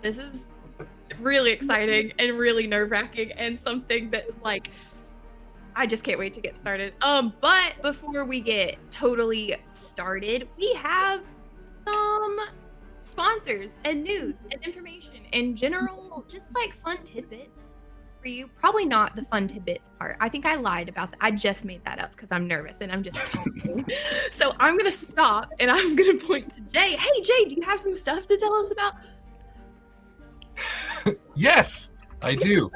this is really exciting and really nerve-wracking and something that is like, I just can't wait to get started. But before we get totally started, we have some sponsors and news and information in general, just like fun tidbits for you. Probably not the fun tidbits part. I think I lied about that. I just made that up because I'm nervous and I'm just talking. So I'm gonna stop and I'm gonna point to Jay. Hey Jay, do you have some stuff to tell us about? Yes, I do.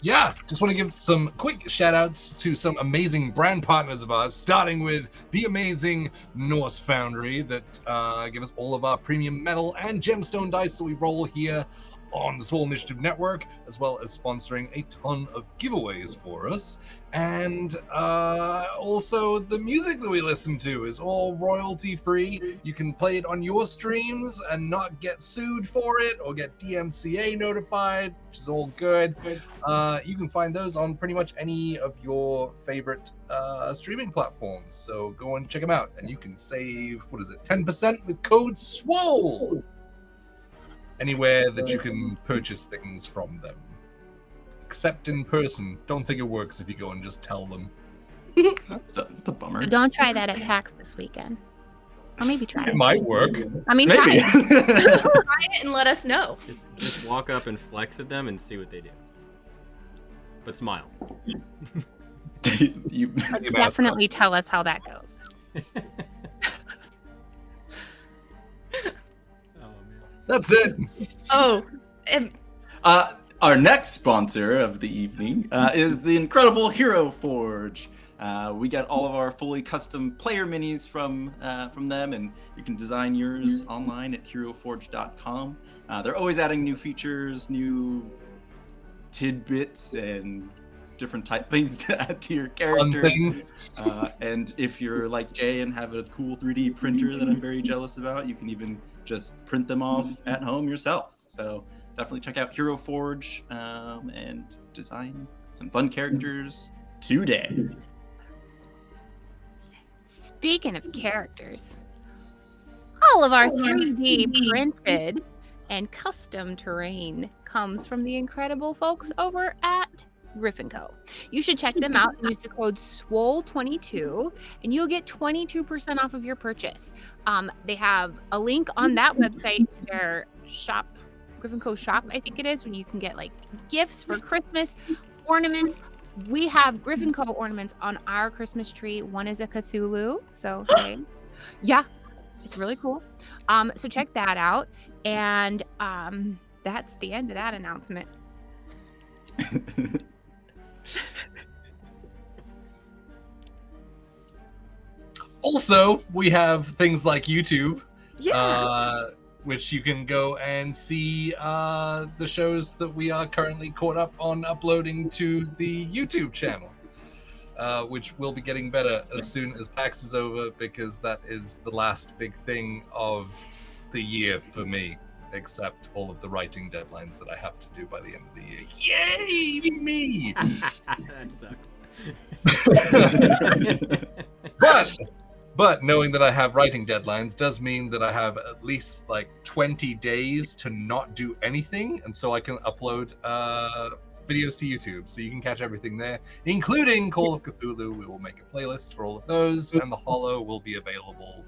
Just want to give some quick shout outs to some amazing brand partners of ours, starting with the amazing Norse Foundry that give us all of our premium metal and gemstone dice that we roll here on the Swole Initiative Network, as well as sponsoring a ton of giveaways for us. And also the music that we listen to is all royalty free. You can play it on your streams and not get sued for it or get DMCA notified, which is all good. You can find those on pretty much any of your favorite streaming platforms. So go and check them out, and you can save 10% with code SWOLE anywhere that you can purchase things from them. Except in person. Don't think it works if you go and just tell them. That's a bummer. So don't try that at PAX this weekend. Or maybe try it. It might work. I mean, Maybe. try it. Try it and let us know. Just walk up and flex at them and see what they do. But smile. you Definitely tell us how that goes. That's it. Oh, Our next sponsor of the evening is the incredible Hero Forge. We get all of our fully custom player minis from them, and you can design yours online at heroforge.com. They're always adding new features, new tidbits, and different type things to add to your character. Fun things. And if you're like Jay and have a cool 3D printer that I'm very jealous about, you can even just print them off at home yourself. So definitely check out Hero Forge and design some fun characters today. Speaking of characters, all of our 3D printed and custom terrain comes from the incredible folks over at Griffin Co. You should check them out and use the code SWOLE22 and you'll get 22% off of your purchase. They have a link on that website to their shop, Griffin Co. shop, I think it is, when you can get like gifts for Christmas, ornaments. We have Griffin Co. ornaments on our Christmas tree. One is a Cthulhu, so hey, yeah, it's really cool. So check that out, and that's the end of that announcement. Also, we have things like YouTube, yeah. Which you can go and see the shows that we are currently caught up on uploading to the YouTube channel, which will be getting better as soon as PAX is over, because that is the last big thing of the year for me, except all of the writing deadlines that I have to do by the end of the year. Yay, me! That sucks. But knowing that I have writing deadlines does mean that I have at least like 20 days to not do anything, and so I can upload videos to YouTube, so you can catch everything there, including Call of Cthulhu. We will make a playlist for all of those, and the Hollow will be available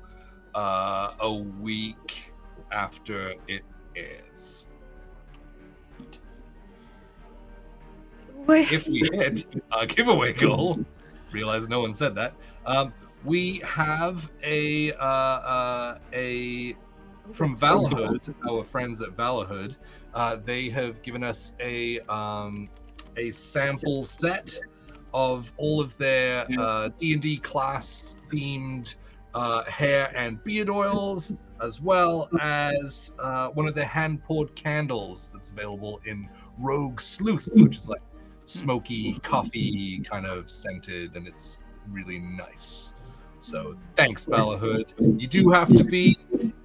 a week after it airs. If we hit our giveaway goal, realize no one said that. We have a from Valorhood, our friends at Valorhood. They have given us a sample set of all of their D&D class themed hair and beard oils, as well as one of their hand poured candles that's available in Rogue Sleuth, which is like smoky coffee kind of scented, and it's really nice. So thanks, Valorhood. You do have to be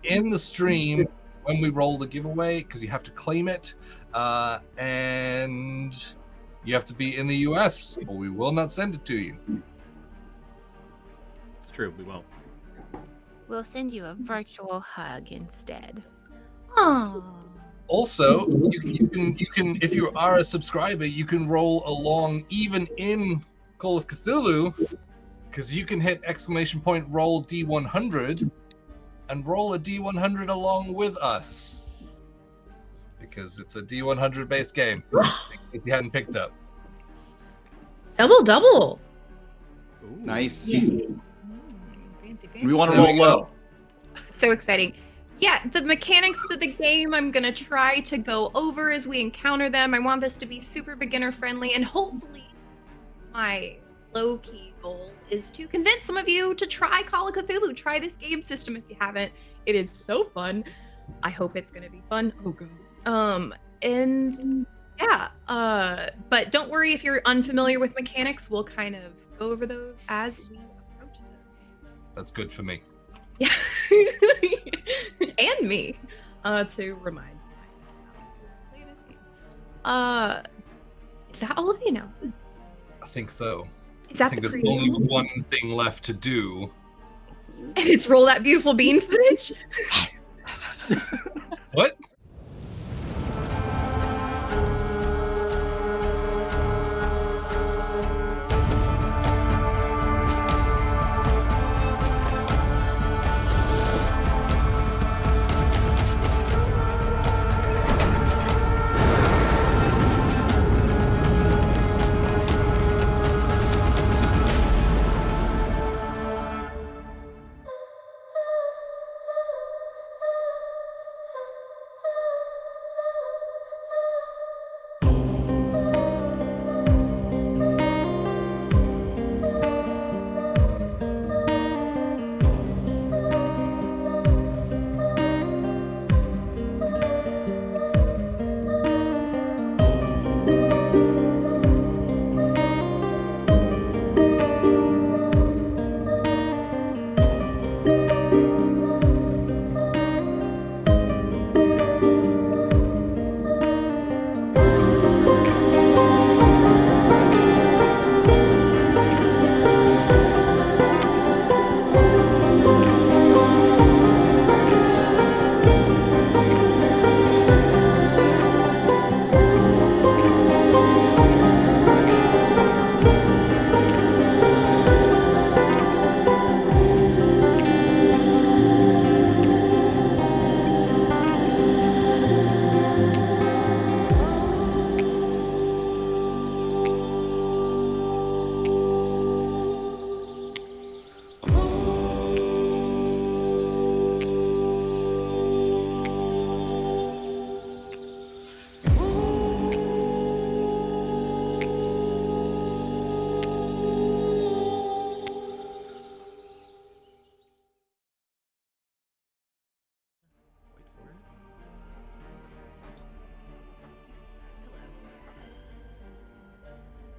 in the stream when we roll the giveaway, because you have to claim it, and you have to be in the US or we will not send it to you. It's true, we won't. We'll send you a virtual hug instead. Aww. Also, you can if you are a subscriber, you can roll along even in Call of Cthulhu, because you can hit ! roll D100 and roll a D100 along with us. Because it's a D100 based game, if you hadn't picked up. Double doubles. Ooh. Nice. Fancy, We want to There roll we go. low. So exciting. Yeah, the mechanics of the game I'm going to try to go over as we encounter them. I want this to be super beginner friendly, and hopefully my low-key goal is to convince some of you to try Call of Cthulhu. Try this game system if you haven't. It is so fun. I hope it's going to be fun. Oh, God. And yeah, but don't worry if you're unfamiliar with mechanics. We'll kind of go over those as we approach them. That's good for me. Yeah. And me, to remind myself how to play this game. Is that all of the announcements? I think so. Is I that think the there's preview? only one thing left to do. And it's roll that beautiful bean footage? What?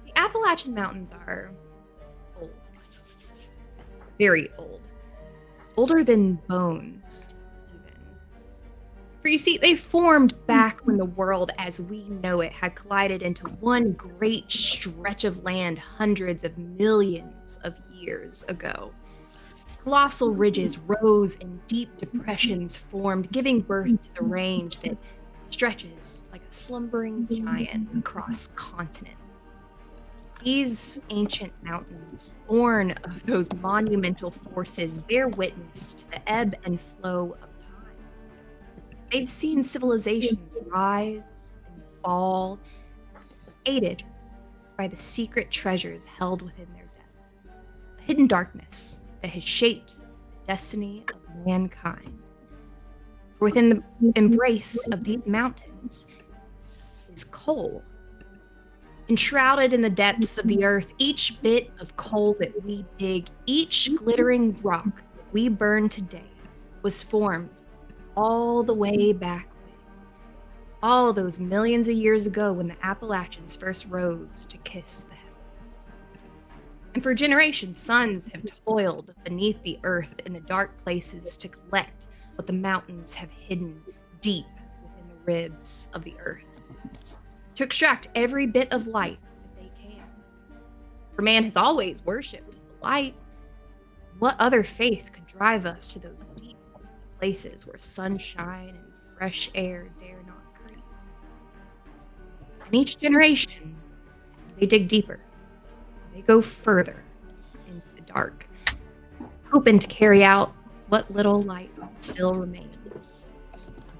The Appalachian Mountains are old. Very old. Older than bones, even. For you see, they formed back when the world as we know it had collided into one great stretch of land hundreds of millions of years ago. Colossal ridges rose and deep depressions formed, giving birth to the range that stretches like a slumbering giant across continents. These ancient mountains, born of those monumental forces, bear witness to the ebb and flow of time. They've seen civilizations rise and fall, aided by the secret treasures held within their depths, a hidden darkness that has shaped the destiny of mankind. For within the embrace of these mountains is coal. Enshrouded in the depths of the earth, each bit of coal that we dig, each glittering rock we burn today was formed all the way back when. All those millions of years ago when the Appalachians first rose to kiss the heavens. And for generations, sons have toiled beneath the earth in the dark places to collect what the mountains have hidden deep within the ribs of the earth, to extract every bit of light that they can. For man has always worshipped the light. What other faith could drive us to those deep places where sunshine and fresh air dare not come? And each generation, they dig deeper. They go further into the dark, hoping to carry out what little light still remains of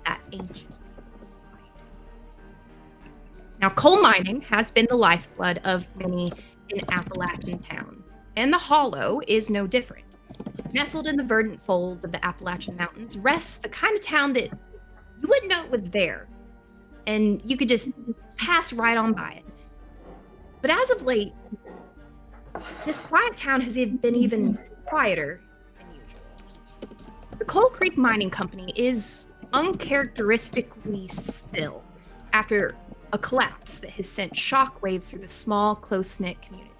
that ancient light. Now, coal mining has been the lifeblood of many in Appalachian town, and the Hollow is no different. Nestled in the verdant folds of the Appalachian Mountains rests the kind of town that you wouldn't know it was there, and you could just pass right on by it. But as of late, this quiet town has been even quieter than usual. The Coal Creek Mining Company is uncharacteristically still after a collapse that has sent shockwaves through the small, close-knit community.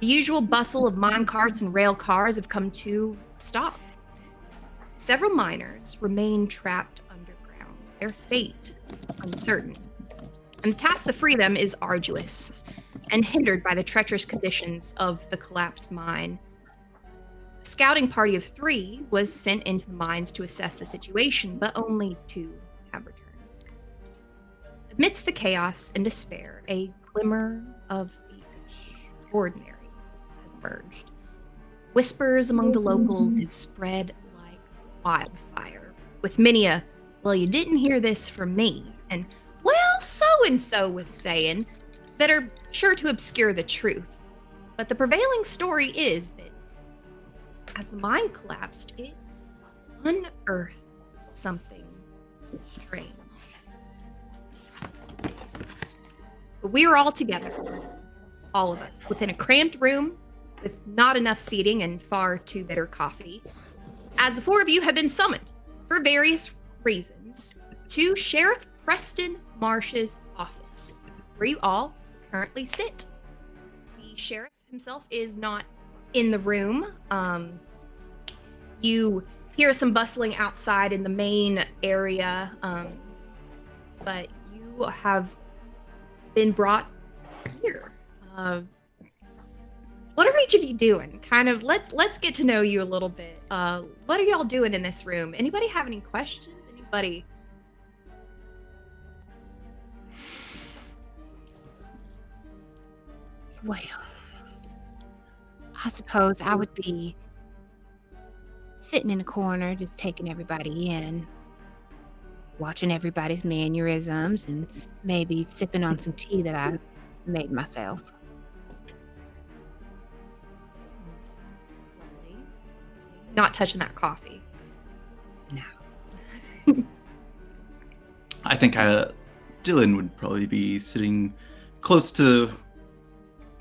The usual bustle of mine carts and rail cars have come to a stop. Several miners remain trapped underground, their fate uncertain. And the task to free them is arduous and hindered by the treacherous conditions of the collapsed mine. A scouting party of 3 was sent into the mines to assess the situation, but only 2 have returned. Amidst the chaos and despair, a glimmer of the extraordinary has emerged. Whispers among the locals have spread like wildfire, with many a, well, you didn't hear this from me, and, well, so-and-so was saying, that are sure to obscure the truth. But the prevailing story is that as the mine collapsed, it unearthed something strange. But we are all together, all of us, within a cramped room with not enough seating and far too bitter coffee, as the 4 of you have been summoned, for various reasons, to Sheriff Preston Marsh's office, where you all currently sit. The sheriff himself is not in the room. You hear some bustling outside in the main area, but you have been brought here. What are each of you doing? Kind of, let's get to know you a little bit. What are y'all doing in this room? Anybody have any questions? Anybody? Well, I suppose I would be sitting in a corner, just taking everybody in, watching everybody's mannerisms, and maybe sipping on some tea that I made myself. Not touching that coffee. No. I think Dylan would probably be sitting close to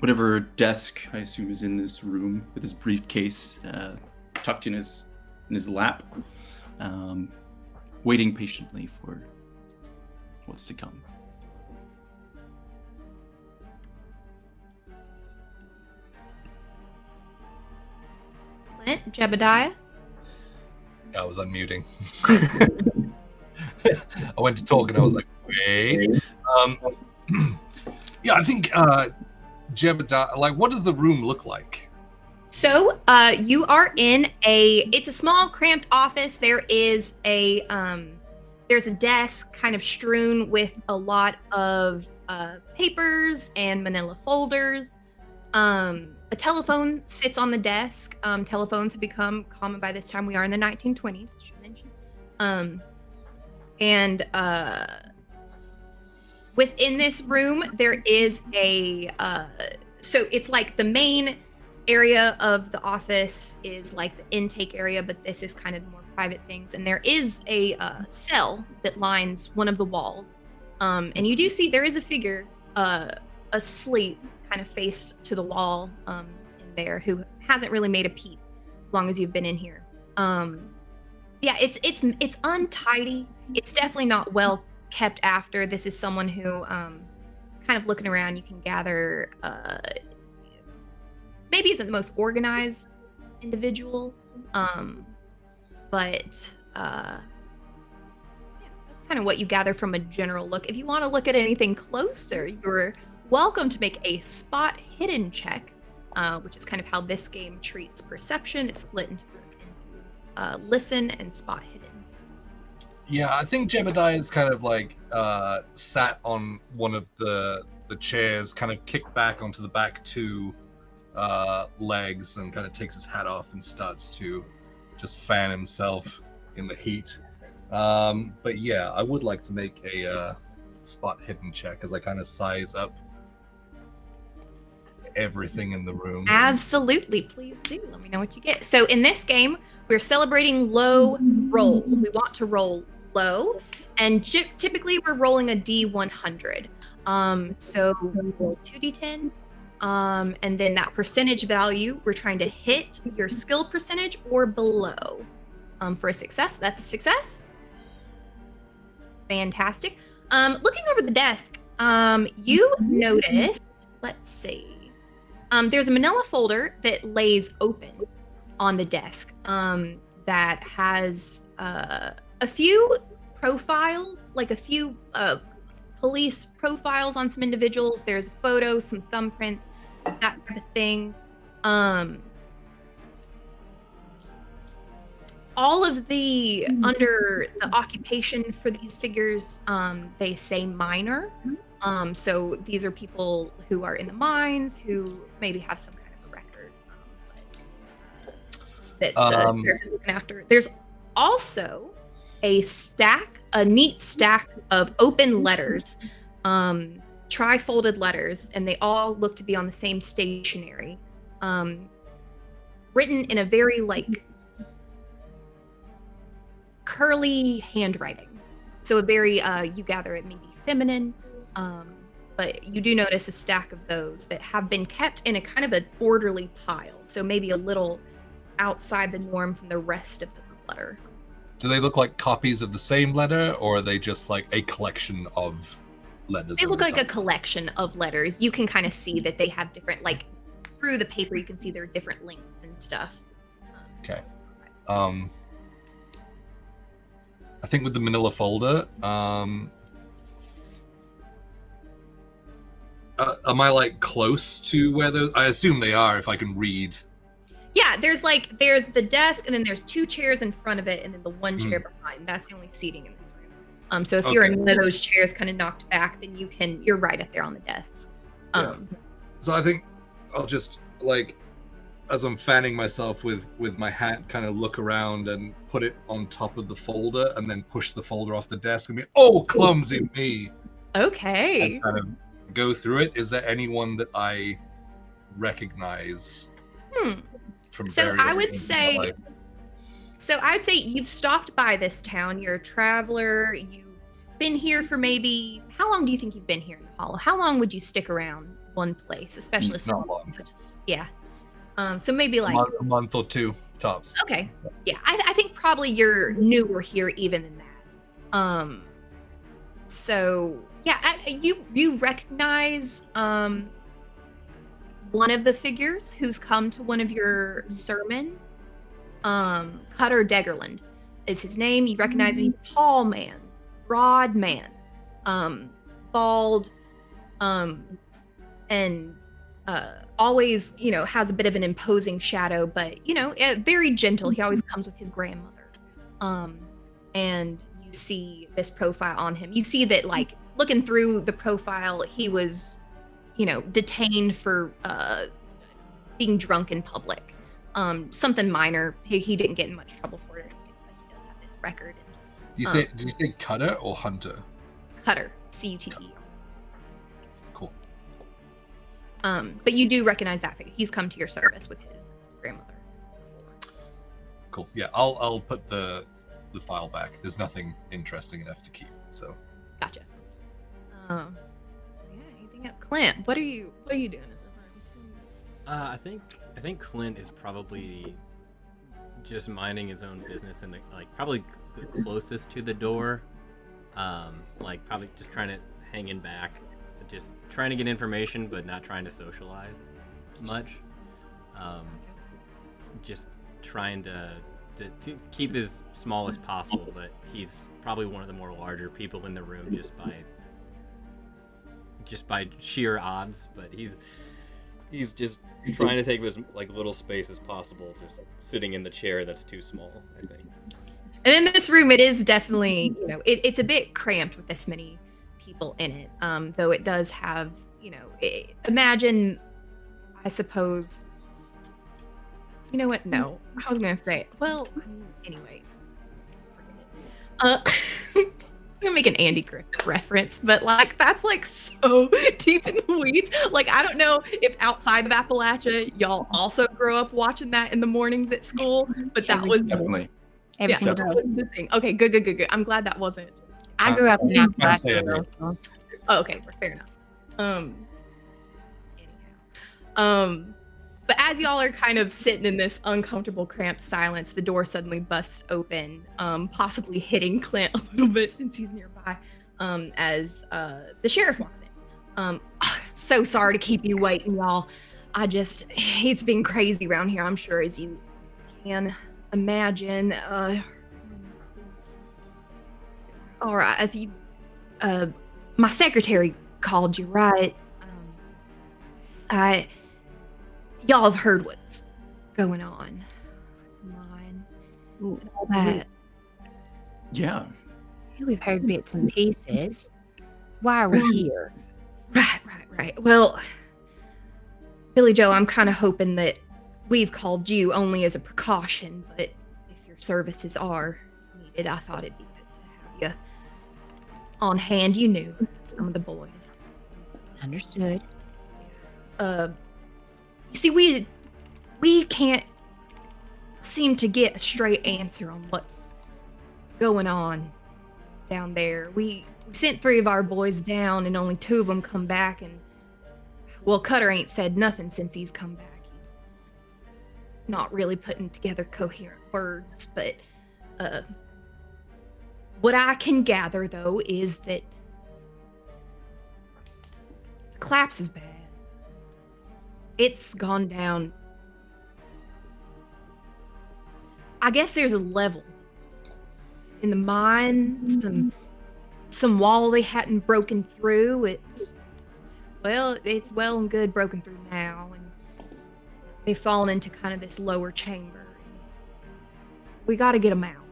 whatever desk I assume is in this room with his briefcase tucked in his lap, waiting patiently for what's to come. Clint, Jebediah? I was unmuting. I went to talk and I was like, wait. Yeah, I think Jebediah, like, what does the room look like? So, you are in it's a small, cramped office. There is there's a desk kind of strewn with a lot of papers and manila folders. A telephone sits on the desk. Telephones have become common by this time. We are in the 1920s, I should mention. And within this room, there is so it's like the main area of the office is like the intake area, but this is kind of the more private things. And there is a cell that lines one of the walls. And you do see there is a figure asleep, kind of faced to the wall in there, who hasn't really made a peep as long as you've been in here. Yeah, it's untidy. It's definitely not well kept after. This is someone who, kind of looking around, you can gather, maybe isn't the most organized individual, but yeah, that's kind of what you gather from a general look. If you want to look at anything closer, you're welcome to make a spot hidden check, which is kind of how this game treats perception. It's split into listen and spot hidden. Yeah, I think Jebediah is kind of like sat on one of the chairs, kind of kicked back onto the back two legs, and kind of takes his hat off and starts to just fan himself in the heat. But yeah, I would like to make a spot hidden check as I kind of size up everything in the room. Absolutely, please do. Let me know what you get. So in this game, we're celebrating low rolls. We want to roll low, and typically we're rolling a D100. So we roll 2d10, and then that percentage value, we're trying to hit your skill percentage or below. For a success, that's a success. Fantastic. Looking over the desk, you notice, let's see. There's a manila folder that lays open on the desk that has a few profiles, like a few police profiles on some individuals. There's photos, some thumbprints, that type of thing. All of the under the occupation for these figures, they say minor. So these are people who are in the mines who maybe have some kind of a record that the sheriff is looking after. There's also a neat stack of open letters, tri-folded letters, and they all look to be on the same stationery, written in a very like curly handwriting. So a very you gather it maybe feminine. But you do notice a stack of those that have been kept in a kind of an orderly pile. So maybe a little outside the norm from the rest of the clutter. Do they look like copies of the same letter, or are they just like a collection of letters? They look like a collection of letters. You can kind of see that they have different, like through the paper, you can see there are different links and stuff. Okay. I think with the manila folder, am I like close to where those? I assume they are if I can read. Yeah, there's the desk, and then there's two chairs in front of it, and then the one chair behind. That's the only seating in this room. So if you're in one of those chairs kind of knocked back, then you're right up there on the desk. Yeah. So I think I'll just like, as I'm fanning myself with my hat, kind of look around and put it on top of the folder, and then push the folder off the desk and be, oh, clumsy me. Okay. And kind of go through it. Is there anyone that I recognize from so I would say you've stopped by this town. You're a traveler. You've been here for maybe, how long do you think you've been here in the Hollow? How long would you stick around one place, especially not long. Yeah. So maybe like a month or two tops. Okay. Yeah, I think probably you're newer here even than that. So yeah, you recognize one of the figures who's come to one of your sermons. Cutter Degerland is his name. You recognize him. He's a tall man, broad man, bald, and always, has a bit of an imposing shadow, but very gentle. He always comes with his grandmother. And you see this profile on him. You see that, like, looking through the profile, he was detained for being drunk in public. Something minor. He didn't get in much trouble for it, but he does have this record. Did you say Cutter or Hunter? Cutter, C-U-T-T-E-R. Cool. But you do recognize that figure. He's come to your service with his grandmother. Cool. Yeah, I'll put the file back. There's nothing interesting enough to keep. So. Gotcha. Yeah. Anything else? Clint, what are you doing in the room? I think Clint is probably just minding his own business and probably the closest to the door. Probably just trying to hang in back, just trying to get information, but not trying to socialize much. Just trying to keep as small as possible, but he's probably one of the more larger people in the room just by sheer odds. But he's just trying to take as little space as possible, just sitting in the chair that's too small, I think. And in this room, it is definitely, it's a bit cramped with this many people in it. Though it does have, imagine, I suppose. You know what? No, I was gonna say. Well, anyway, forget it. I'm gonna make an Andy Griffith reference, but like that's like so deep in the weeds. Like I don't know if outside of Appalachia, y'all also grow up watching that in the mornings at school, but that was Definitely. Every single that day. was the thing. Okay, good. I'm glad that wasn't. I grew up in I'm Appalachia. saying though, so- Oh, okay, fair enough. Anyhow. But as y'all are kind of sitting in this uncomfortable, cramped silence, the door suddenly busts open, possibly hitting Clint a little bit since he's nearby, as the sheriff walks in. So sorry to keep you waiting, y'all. It's been crazy around here, I'm sure, as you can imagine. All right, my secretary called you, right? Y'all have heard what's going on. Mine. And all that. Yeah. We've heard bits and pieces. Why are we here? Right. Well, Billy Joe, I'm kind of hoping that we've called you only as a precaution, but if your services are needed, I thought it'd be good to have you on hand. You knew some of the boys. Understood. You see, we can't seem to get a straight answer on what's going on down there. We sent 3 of our boys down, and only 2 of them come back. And well, Cutter ain't said nothing since he's come back. He's not really putting together coherent words. But what I can gather, though, is that the collapse is bad. It's gone down. I guess there's a level in the mine, some wall they hadn't broken through. It's well and good broken through now, and they've fallen into kind of this lower chamber. We got to get them out,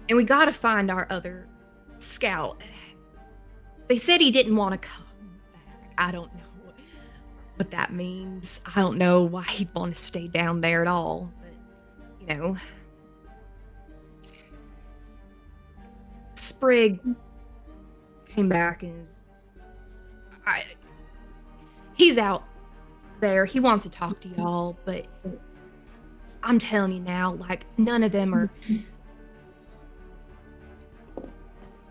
and we got to find our other scout. They said he didn't want to come back. I don't know what that means. I don't know why he'd want to stay down there at all, but Sprig came back and he's out there. He wants to talk to y'all, but I'm telling you now, like none of them are.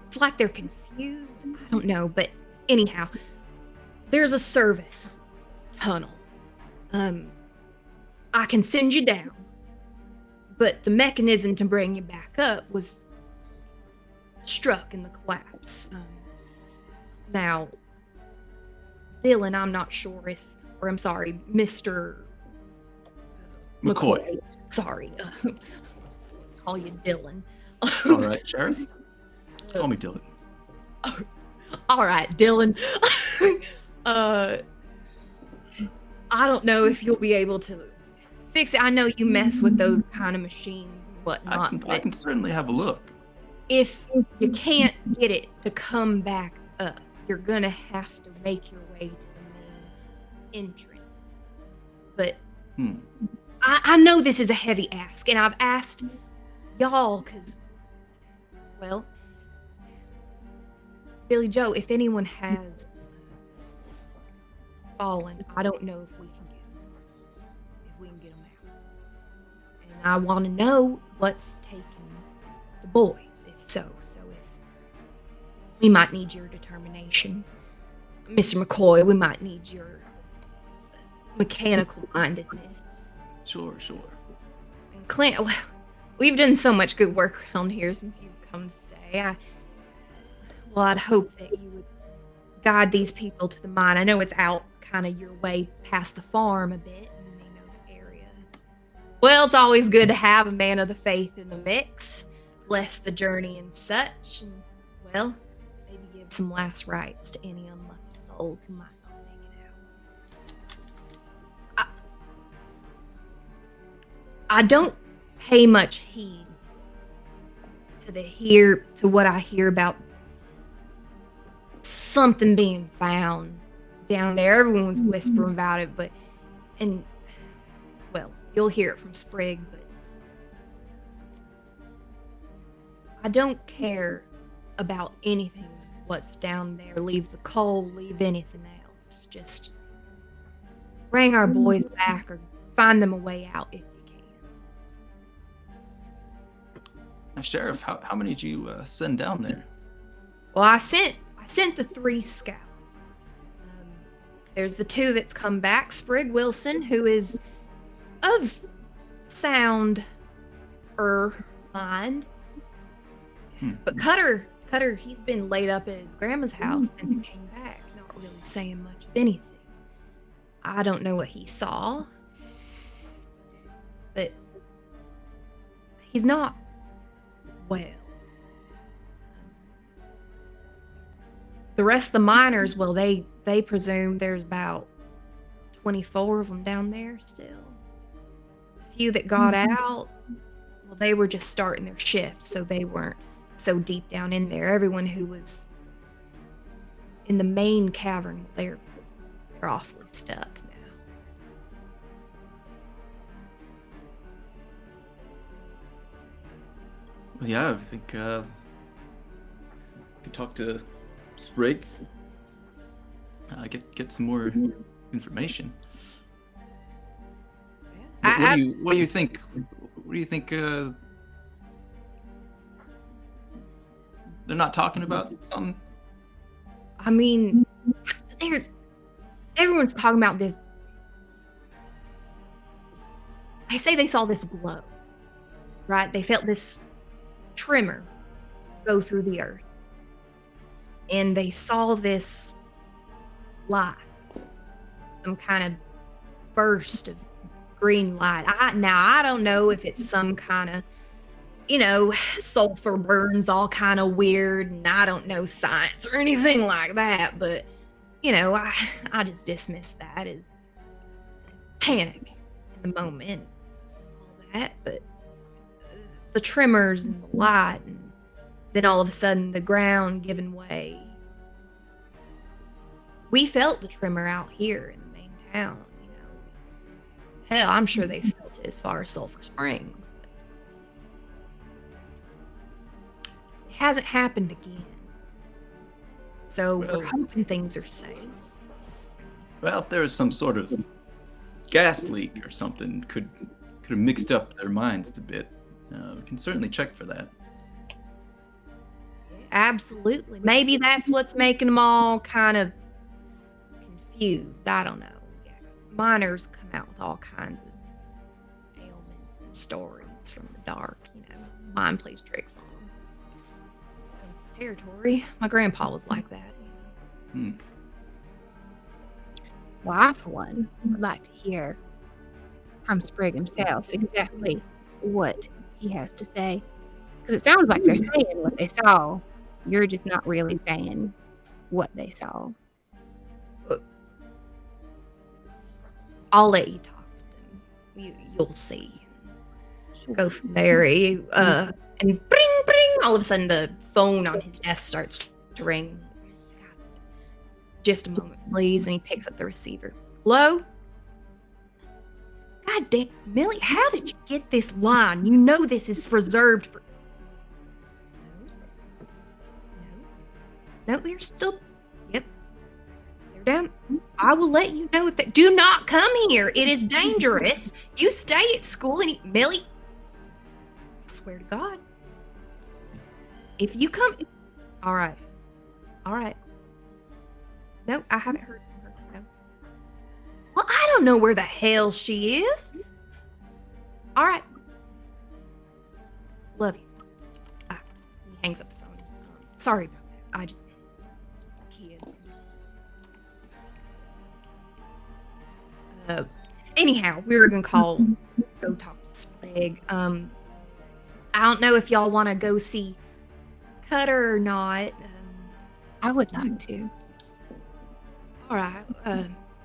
It's like they're confused. I don't know, but anyhow, there's a service tunnel. I can send you down, but the mechanism to bring you back up was struck in the collapse. Now, Dylan, I'm not sure Mr. McCoy. Sorry, call you Dylan. All right, Sheriff. Call me Dylan. All right, Dylan. I don't know if you'll be able to fix it. I know you mess with those kind of machines and whatnot. I can certainly have a look. If you can't get it to come back up, you're gonna have to make your way to the main entrance. But I know this is a heavy ask, and I've asked y'all because, well, Billy Joe, if anyone has fallen, I don't know if we can get them out. And I want to know what's taking the boys, if so. So if we might need your determination, Mr. McCoy, we might need your mechanical mindedness. Sure. And Clint, well, we've done so much good work around here since you've come to stay. I'd hope that you would guide these people to the mine. I know it's out kind of your way past the farm a bit, and you may know the area. Well, it's always good to have a man of the faith in the mix, bless the journey and such, and, well, maybe give some last rites to any unlucky souls who might not make it out. I don't pay much heed to what I hear about something being found down there. Everyone's whispering about it, well, you'll hear it from Sprig, but I don't care about anything what's down there. Leave the coal, leave anything else. Just bring our boys back or find them a way out if you can. Now, Sheriff, how many did you send down there? Well, I sent the 3 scouts. There's the 2 that's come back. Sprig Wilson, who is of sound mind. But Cutter, he's been laid up at his grandma's house since he came back, not really saying much of anything. I don't know what he saw, but he's not well. The rest of the miners, well, they presume there's about 24 of them down there still. A few that got out, well, they were just starting their shift, so they weren't so deep down in there. Everyone who was in the main cavern, they're awfully stuck now. Well, yeah, I think we could talk to Sprig. Get some more information. What do you think? What do you think? They're not talking about something. I mean, everyone's talking about this. I say they saw this glow, right? They felt this tremor go through the earth. And they saw this light, some kind of burst of green light. I don't know if it's some kind of, sulfur burns all kind of weird, and I don't know science or anything like that, but, I just dismiss that as panic in the moment, all that, but the tremors and the light, and then all of a sudden the ground giving way. We felt the tremor out here in the main town, Hell, I'm sure they felt it as far as Sulphur Springs. But it hasn't happened again. So we're hoping things are safe. Well, if there was some sort of gas leak or something, could have mixed up their minds a bit. We can certainly check for that. Absolutely. Maybe that's what's making them all kind of confused. I don't know. Yeah. Miners come out with all kinds of ailments and stories from the dark. Mind plays tricks on them. Territory. My grandpa was like that. Well, I, for one, would like to hear from Sprig himself exactly what he has to say. Because it sounds like they're saying what they saw. You're just not really saying what they saw. I'll let you talk to them. You'll see. Go from there. And bring. All of a sudden, the phone on his desk starts to ring. Just a moment, please. And he picks up the receiver. Hello? God damn, Millie, how did you get this line? You know this is reserved for... No, they're still... Yep. They're down. I will let you know if they... Do not come here. It is dangerous. You stay at school and... Millie, I swear to God. If you come... All right. No, I haven't heard from her. No. Well, I don't know where the hell she is. All right. Love you. He hangs up the phone. Sorry about that. Kids. Anyhow, we were gonna go talk to Sprig. I don't know if y'all want to go see Cutter or not. I would like to. All right.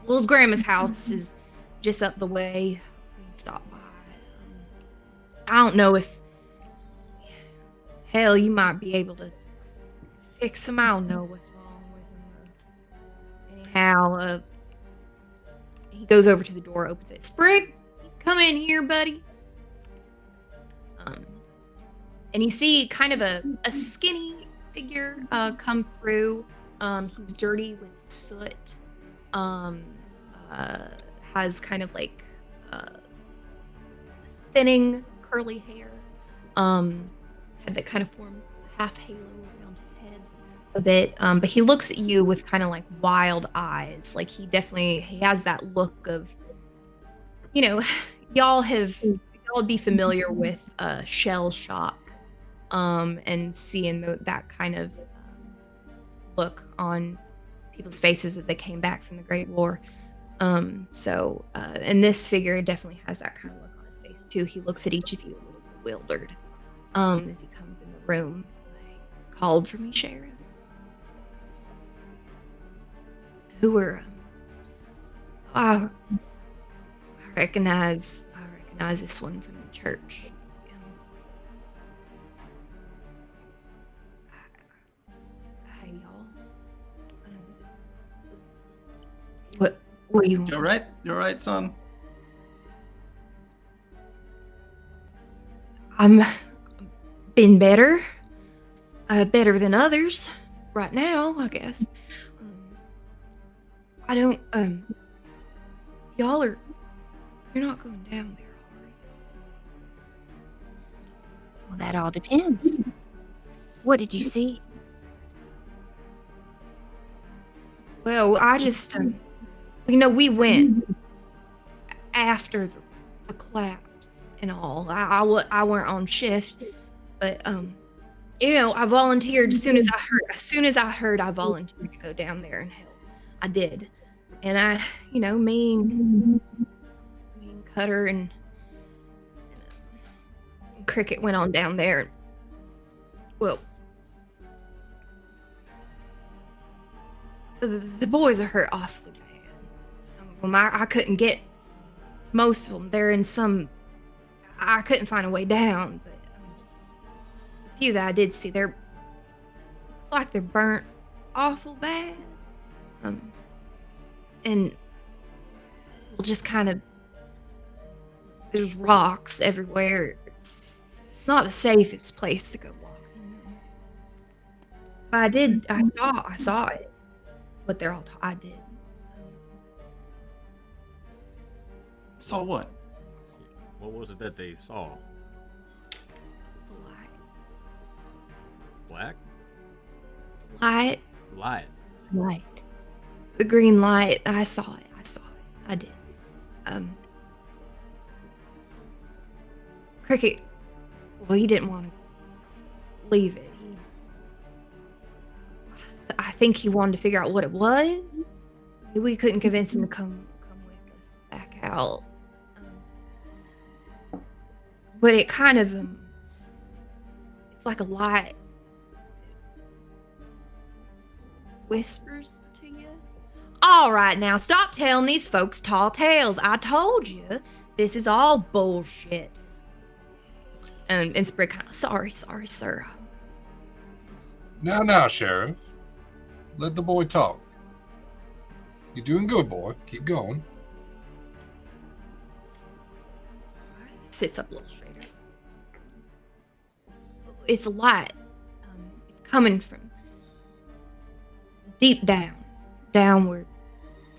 Well, his grandma's house is just up the way. We can stop by. I don't know if... hell, you might be able to fix him. I don't know what's wrong with him. Anyhow, he goes over to the door, opens it. Sprig, come in here, buddy. And you see kind of a skinny figure come through. He's dirty with soot. Has kind of like thinning curly hair. That kind of forms half halo around his head a bit. But he looks at you with kind of like wild eyes. Like he has that look of, y'all would be familiar with shell shock. And seeing that kind of look on people's faces as they came back from the Great War. And this figure definitely has that kind of look on his face too. He looks at each of you a little bewildered as he comes in the room. Called for me, Sheriff? Who were? I recognize this one from the church. Hey, y'all. What do you want? You're right, son. I'm been better. Better than others right now, I guess. I don't, you're not going down there, are you? Well, that all depends. What did you see? Well, I just, we went after the collapse and all. I weren't on shift, but, I volunteered as soon as I heard, I volunteered to go down there and help. I did. And me and Cutter and Cricket went on down there. Well, the boys are hurt awfully bad. Some of them, I couldn't get to most of them. They're in I couldn't find a way down, but the few that I did see, it's like they're burnt awful bad. And we'll just kind of, there's rocks everywhere. It's not the safest place to go walking. But I saw it. But they're all, I did. Saw what? What was it that they saw? The light. Black? Light. Light. Right. The green light. I saw it. I did. Cricket, well, he didn't want to leave it. I think he wanted to figure out what it was. We couldn't convince him to come with us back out. But it kind of, it's like a light whispers to you. All right, now stop telling these folks tall tales. I told you this is all bullshit. And Sprig kind of, sorry, sir. Now, Sheriff. Let the boy talk. You're doing good, boy. Keep going. Sits up a little straighter. It's a light. It's coming from deep down where the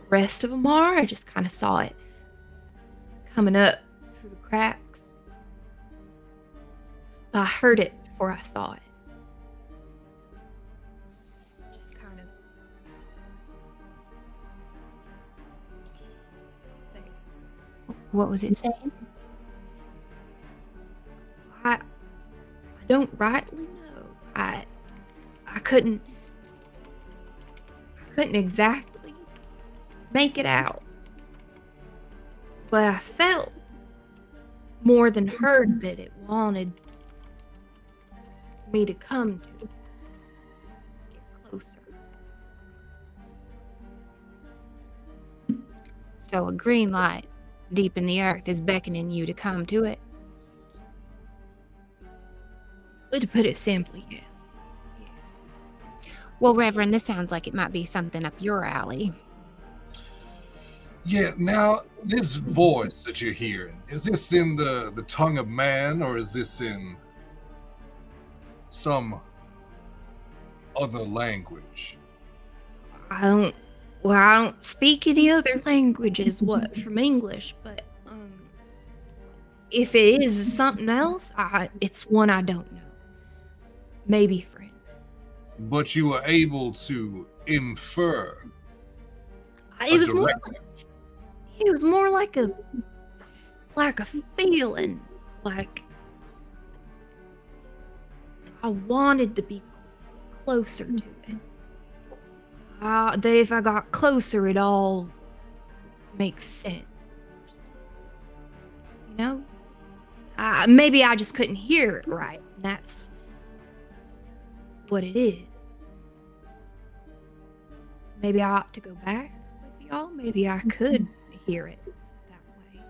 rest of them are. I just kind of saw it coming up through the cracks. But I heard it before I saw it. Just kind of. What was it saying? I don't rightly know. I couldn't exactly make it out. But I felt more than heard that it wanted me to come to get closer. So a green light deep in the earth is beckoning you to come to it. To put it simply, yes. Well, Reverend, this sounds like it might be something up your alley. Yeah, now, this voice that you're hearing, is this in the tongue of man, or is this in some other language? I don't speak any other languages from English, but if it is something else, it's one I don't know. Maybe friend. But you were able to infer It was more directive. it was more like a feeling, like I wanted to be closer to it. That if I got closer, it all makes sense. You know? Maybe I just couldn't hear it right. That's what it is. Maybe I ought to go back with y'all. Maybe I could hear it that way.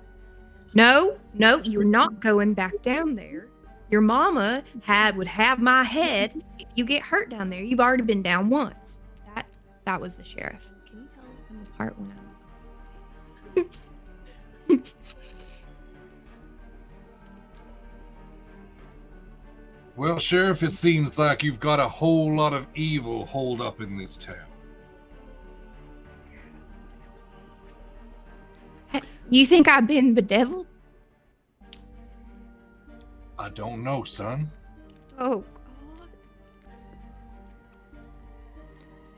No, you're not going back down there. Your mama would have my head if you get hurt down there. You've already been down once. That was the sheriff. Can you tell them apart when I'm... Well, Sheriff, it seems like you've got a whole lot of evil holed up in this town. You think I've been bedeviled? I don't know, son. Oh, God.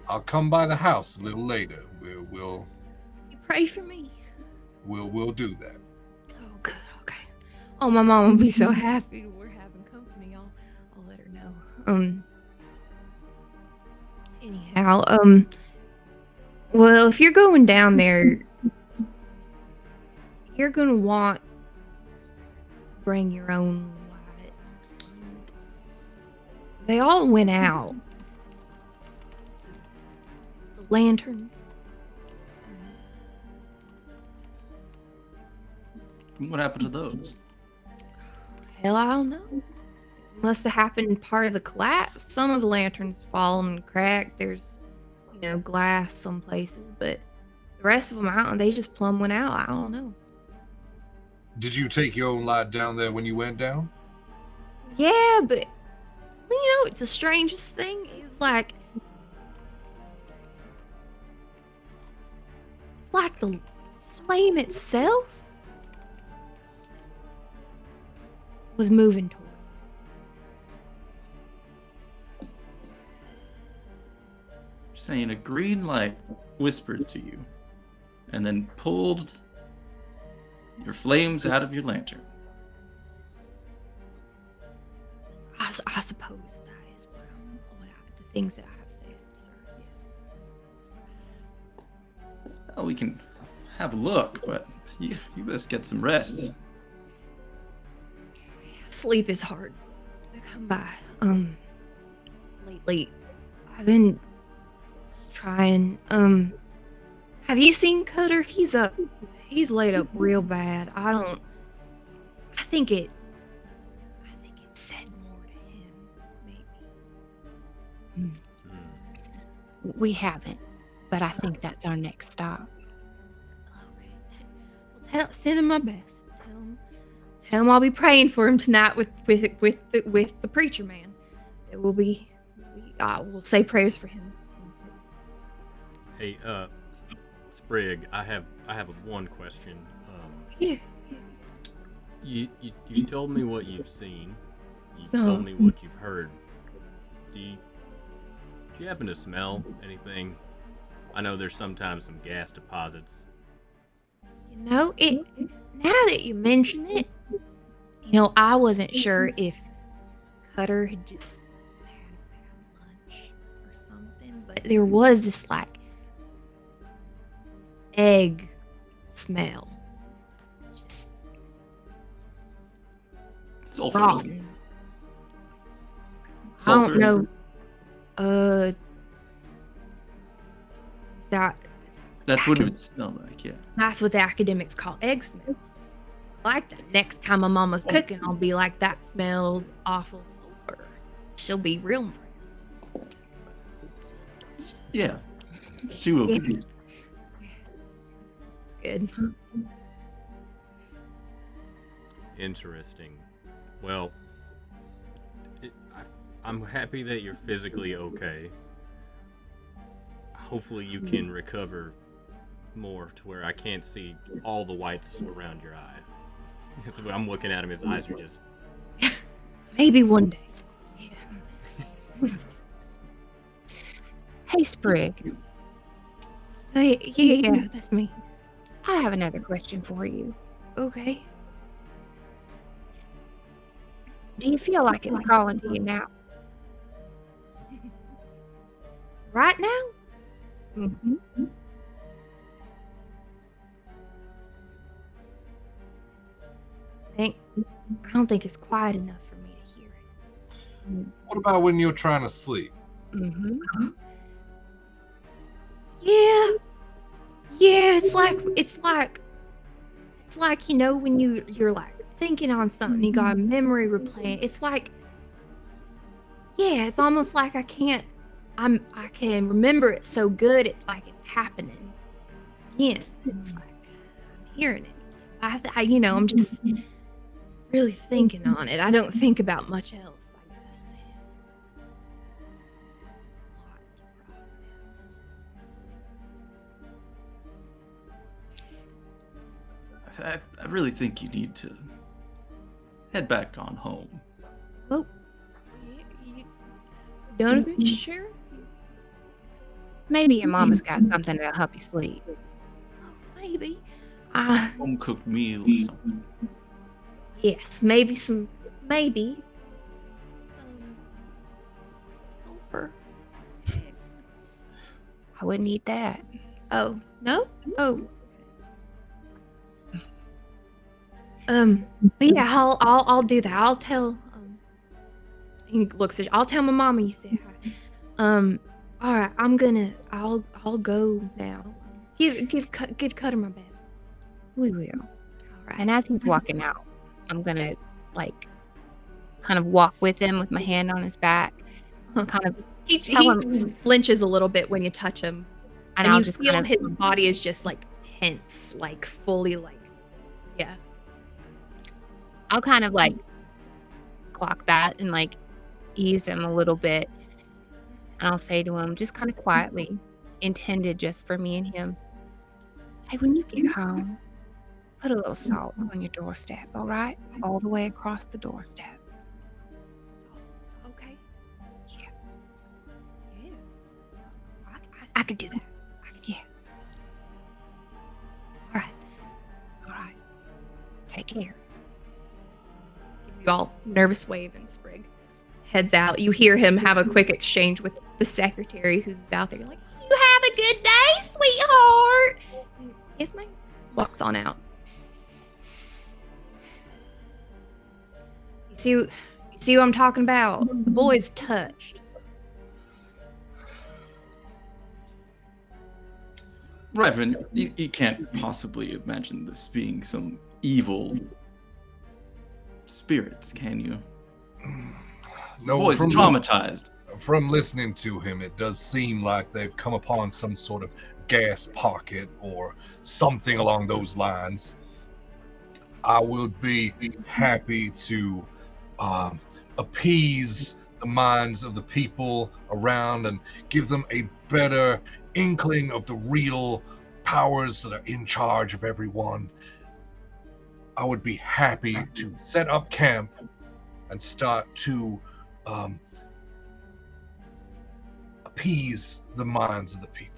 I'll come by the house a little later. We'll You pray for me? we'll do that. Oh, good. Okay. Oh, my mom will be so happy we're having company. I'll let her know. Anyhow, well, if you're going down there, you're gonna want to bring your own light. They all went out. The lanterns. What happened to those? Hell, I don't know. Must have happened part of the collapse. Some of the lanterns fallen and cracked. There's, glass some places, but the rest of them out, they just plumb went out. I don't know. Did you take your own light down there when you went down? Yeah, but it's the strangest thing. It's like the flame itself was moving towards it. You're saying a green light whispered to you and then pulled your flames out of your lantern. I suppose that is the things that I have said, sir. Yes. Well, we can have a look, but you best get some rest. Sleep is hard to come by. Lately, I've been trying. Have you seen Cutter? He's laid up real bad. I think it said more to him, maybe. We haven't, but I think that's our next stop. Okay. Send him my best. Tell him I'll be praying for him tonight with the preacher man. We'll say prayers for him. Hey, Sprig, I have one question. Yeah. You told me what you've seen. You No. told me what you've heard. Do you happen to smell anything? I know there's sometimes some gas deposits. Now that you mention it, I wasn't sure if Cutter had just had lunch or something, but there was this egg smell. Just Sulfur. rotten. I Sulfur. don't know. That's what it would smell like, yeah. That's what the academics call egg smell. I like that. Next time my mama's cooking, I'll be like, that smells awful sulfur. she'll be real impressed. Yeah, she will be. Good. Interesting. Well, I'm happy that you're physically okay. Hopefully you can recover more to where I can't see all the whites around your eye. So when I'm looking at him, his eyes are just... Maybe one day. Hey, Sprig. Hey, yeah, that's me. I have another question for you. Okay. Do you feel like it's calling to you now? Right now? Mm-hmm. I don't think it's quiet enough for me to hear it. What about when you're trying to sleep? Mm-hmm. Yeah. Yeah, it's like you know when you're like thinking on something, you got a memory replaying. It's like, yeah, it's almost like I can remember it so good. It's like it's happening again. It's like I'm hearing it. I'm just really thinking on it. I don't think about much else, I guess. It's a lot to process. I really think you need to head back on home. Oh, you done with me, Sheriff? Maybe your mama's got something that'll help you sleep. Maybe. Home cooked meal or something. Yes, maybe some sulfur. I wouldn't eat that. Oh, no? Oh. But yeah, I'll do that. I'll tell he looks at you. I'll tell my mama you say hi. All right, I'll go now. Give Cutter my best. We will. All right. And as he's walking out, I'm gonna kind of walk with him with my hand on his back, kind of, He tell him- flinches a little bit when you touch him, and and I'll you just feel kind of, his body is just like tense, like fully like, yeah. I'll kind of clock that and ease him a little bit, and I'll say to him just kind of quietly, intended just for me and him. Hey, when you get home, put a little salt on your doorstep, all right? All the way across the doorstep. Okay. Yeah. Yeah. I could do that. Yeah. All right. All right. Take care. Gives you all nervous wave, and Sprig heads out. You hear him have a quick exchange with the secretary who's out there. You're like, you have a good day, sweetheart. Yes, ma'am. Walks on out. You see what I'm talking about? The boy's touched. Reverend, you can't possibly imagine this being some evil spirits, can you? No, Boy's traumatized. From listening to him, it does seem like they've come upon some sort of gas pocket or something along those lines. I would be happy to appease the minds of the people around and give them a better inkling of the real powers that are in charge of everyone. I would be happy to set up camp and start to appease the minds of the people.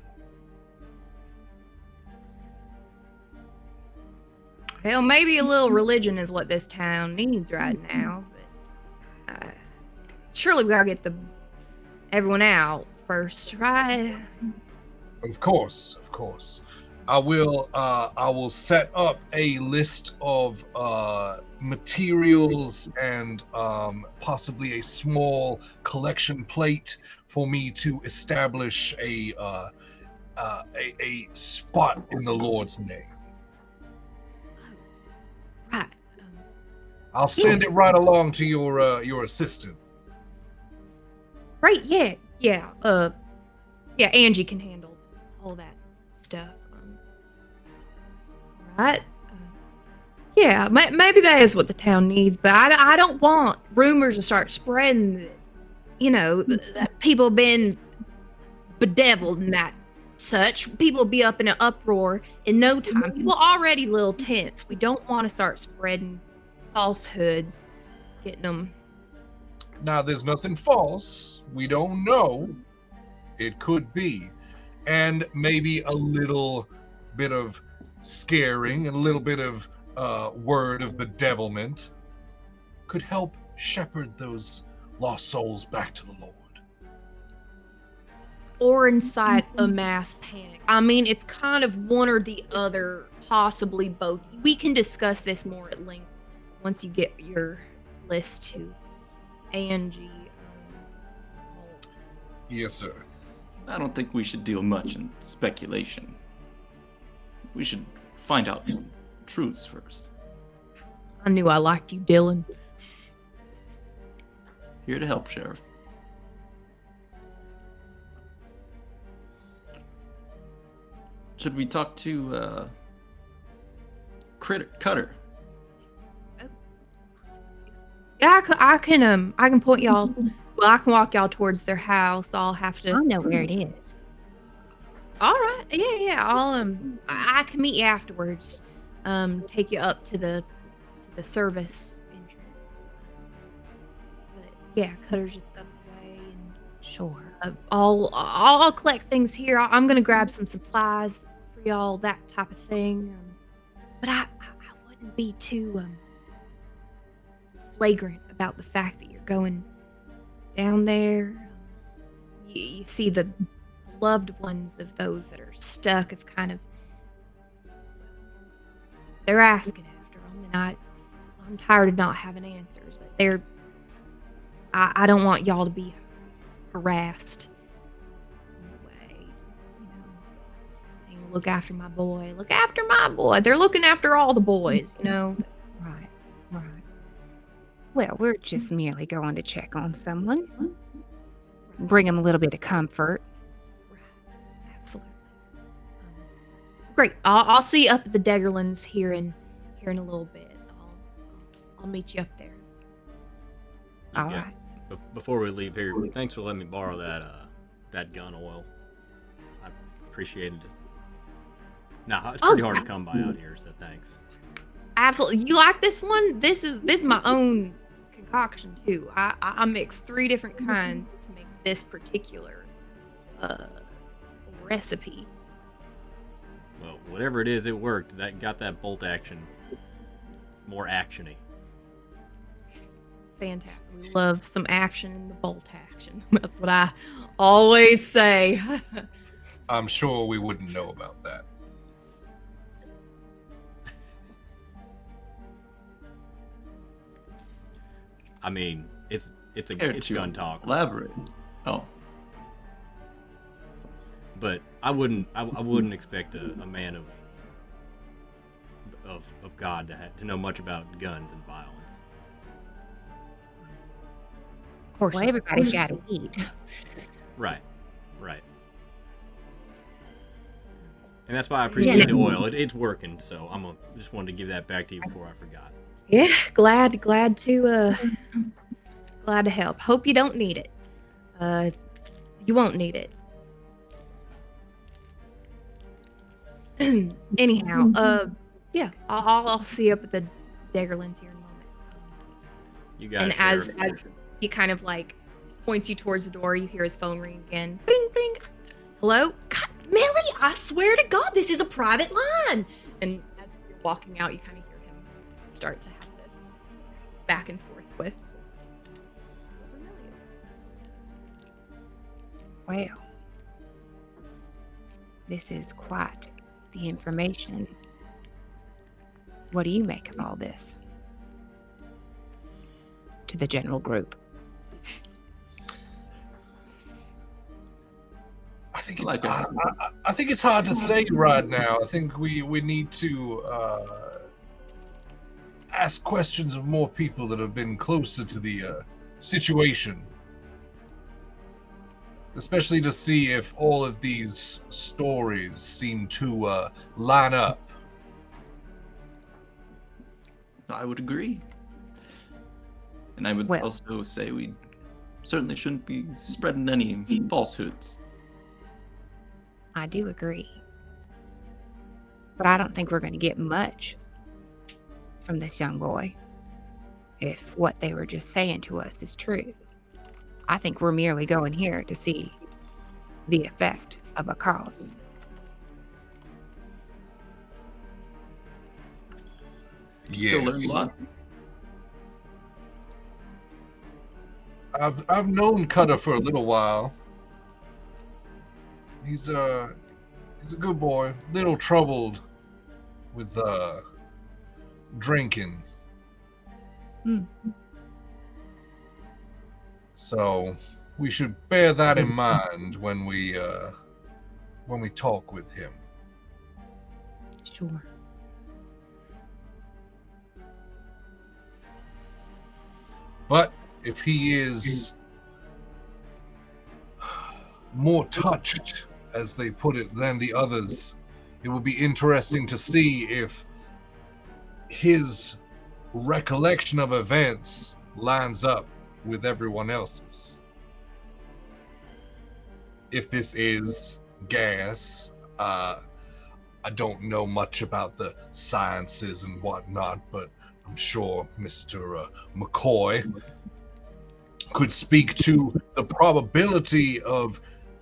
Hell, maybe a little religion is what this town needs right now. But surely we gotta get everyone out first, right? Of course. I will set up a list of materials and possibly a small collection plate for me to establish a spot in the Lord's name. Right. I'll send it right along to your assistant. Great, yeah. Yeah, Angie can handle all that stuff. Right? Yeah, maybe that is what the town needs, but I don't want rumors to start spreading that, that people been bedeviled and that such. People be up in an uproar in no time. People already a little tense. We don't want to start spreading falsehoods, getting them. Now, there's nothing false. We don't know. It could be. And maybe a little bit of scaring and a little bit of word of bedevilment could help shepherd those lost souls back to the Lord. Or incite a mass panic. I mean, it's kind of one or the other, possibly both. We can discuss this more at length once you get your list to Angie. Yes, sir. I don't think we should deal much in speculation. We should find out some truths first. I knew I liked you, Dylan. Here to help, Sheriff. Should we talk to Cutter? Yeah, I can point y'all. Well, I can walk y'all towards their house. I'll have to. I know where it is. All right. Yeah. I can meet you afterwards. Take you up to the service entrance. But yeah, Cutter's just up the way. And Sure. I'll collect things here. I'm gonna grab some supplies for y'all, that type of thing. But I wouldn't be too flagrant about the fact that you're going down there. You see the loved ones of those that are stuck have kind of, they're asking after them, and I'm tired of not having answers, but I don't want y'all to be harassed in a way, saying, look after my boy, they're looking after all the boys, Right. Well, we're just merely going to check on someone. Bring them a little bit of comfort. Absolutely. Great. I'll see you up at the Deggerlands here in a little bit. I'll meet you up there. All right. Before we leave here, thanks for letting me borrow that gun oil. I appreciate it. It's pretty hard to come by out here, so thanks. Absolutely. You like this one? This is my own concoction too. I mix 3 different kinds to make this particular recipe. Well, whatever it is, it worked. That got that bolt action more actiony. Fantastic. We love some action in the bolt action. That's what I always say. I'm sure we wouldn't know about that. I mean, it's gun talk. Elaborate. Oh. But I wouldn't expect a man of God to know much about guns and violence. Of course. Well, everybody's got to eat. Right. And that's why I appreciate the oil. It's working, so just wanted to give that back to you before I forgot. Yeah, glad to help. Hope you don't need it. You won't need it. Anyhow, yeah, I'll see you up at the Deggerlands here in a moment. You got and it, as Sheriff. he kind of like points you towards the door, you hear his phone ring again. Bing, bing. Hello? God, Millie, I swear to God, this is a private line. And as you're walking out, you kind of hear him start to have this back and forth with whoever Millie is. Well, this is quite the information. What do you make of all this? To the general group. I think it's hard to say right now. I think we need to ask questions of more people that have been closer to the situation. especially to see if all of these stories seem to line up. I would agree. And I would Well- also say we certainly shouldn't be spreading any falsehoods. I do agree. But I don't think we're going to get much from this young boy if what they were just saying to us is true. I think we're merely going here to see the effect of a cause. Still learning a lot. I've known Cutter for a little while. He's a good boy. Little troubled with drinking. Hmm. So we should bear that in mind when we talk with him. Sure. But if he is more touched, as they put it, than the others, it would be interesting to see if his recollection of events lines up with everyone else's. If this is gas, I don't know much about the sciences and whatnot, but I'm sure Mr. McCoy could speak to the probability of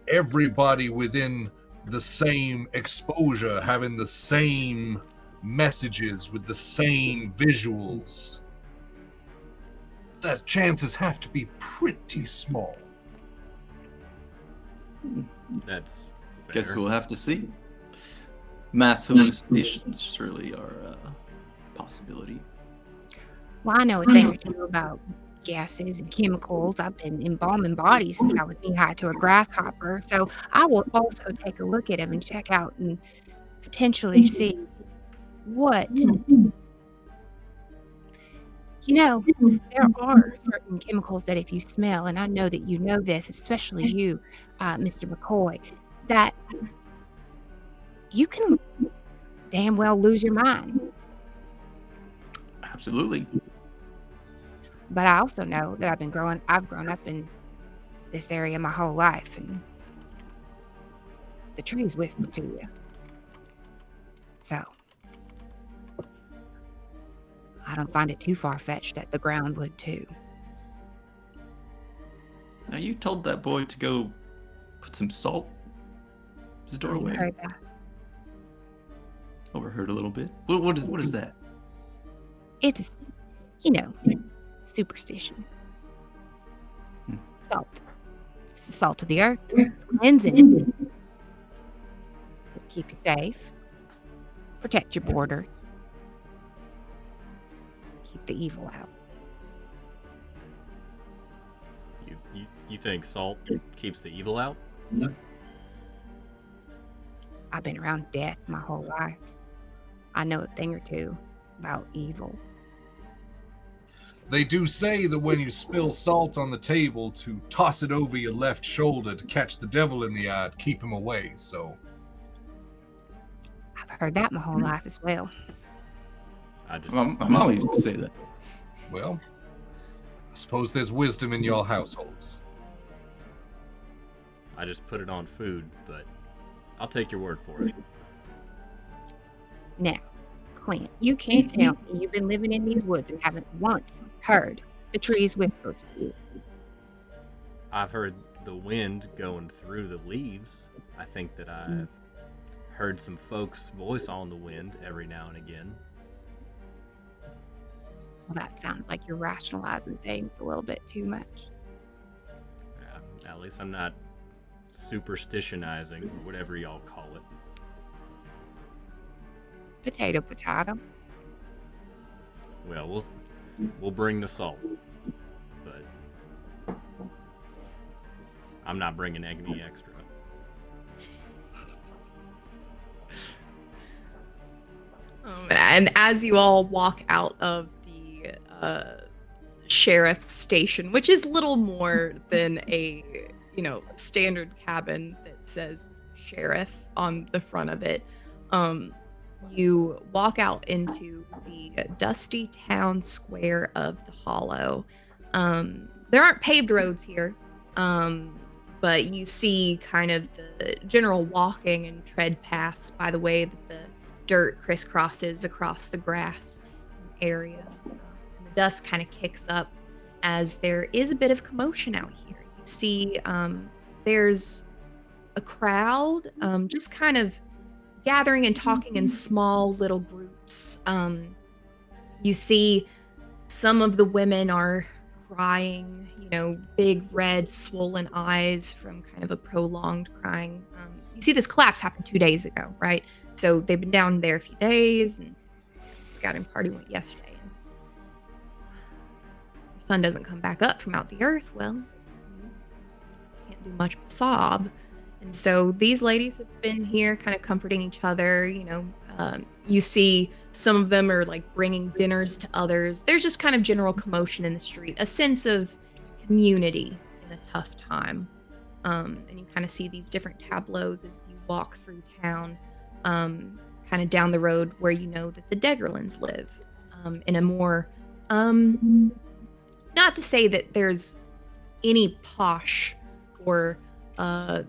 everybody within the same exposure having the same messages with the same visuals. That chances have to be pretty small. That's fair. Guess we'll have to see. Mass hallucinations surely are a possibility. Well, I know a thing or two about gases and chemicals. I've been embalming bodies since I was knee high to a grasshopper. So I will also take a look at him and check out and potentially see what. You know, there are certain chemicals that if you smell, and I know that you know this, especially you, Mr. McCoy, that you can damn well lose your mind. Absolutely. But I also know that I've grown up in this area my whole life, and the trees whisper to you. So I don't find it too far-fetched that the ground would too. Now you told that boy to go put some salt in his doorway. Heard that. Overheard a little bit. What is that? It's, superstition. Salt. It's the salt of the earth. It's cleansing. It'll keep you safe. Protect your borders. Keep the evil out. You think salt keeps the evil out? I've been around death my whole life. I know a thing or two about evil. They do say that when you spill salt on the table, to toss it over your left shoulder to catch the devil in the eye, to keep him away, so... I've heard that my whole life as well. My mom used to say that. Well, I suppose there's wisdom in your households. I just put it on food, but I'll take your word for it. Now, Clint, you can't tell me you've been living in these woods and haven't once heard the trees whisper to you. I've heard the wind going through the leaves. I think that I've heard some folks' voice on the wind every now and again. Well, that sounds like you're rationalizing things a little bit too much. At least I'm not superstitionizing, or whatever y'all call it. Potato, potato. Well, we'll bring the salt, but I'm not bringing any extra. And as you all walk out of the sheriff's station, which is little more than a standard cabin that says sheriff on the front of it. You walk out into the dusty town square of the Hollow. There aren't paved roads here, but you see kind of the general walking and tread paths by the way that the dirt crisscrosses across the grass area. And the dust kind of kicks up as there is a bit of commotion out here. You see there's a crowd just kind of gathering and talking in small little groups. You see some of the women are crying, big red swollen eyes from kind of a prolonged crying. You see this collapse happened 2 days ago, right? So they've been down there a few days, and the scouting party went yesterday. And your son doesn't come back up from out the earth. Well, can't do much but sob. And so these ladies have been here kind of comforting each other. You see some of them are like bringing dinners to others. There's just kind of general commotion in the street, a sense of community in a tough time. And you kind of see these different tableaus as you walk through town, kind of down the road where you know that the Degerlands live, in a more, not to say that there's any posh or a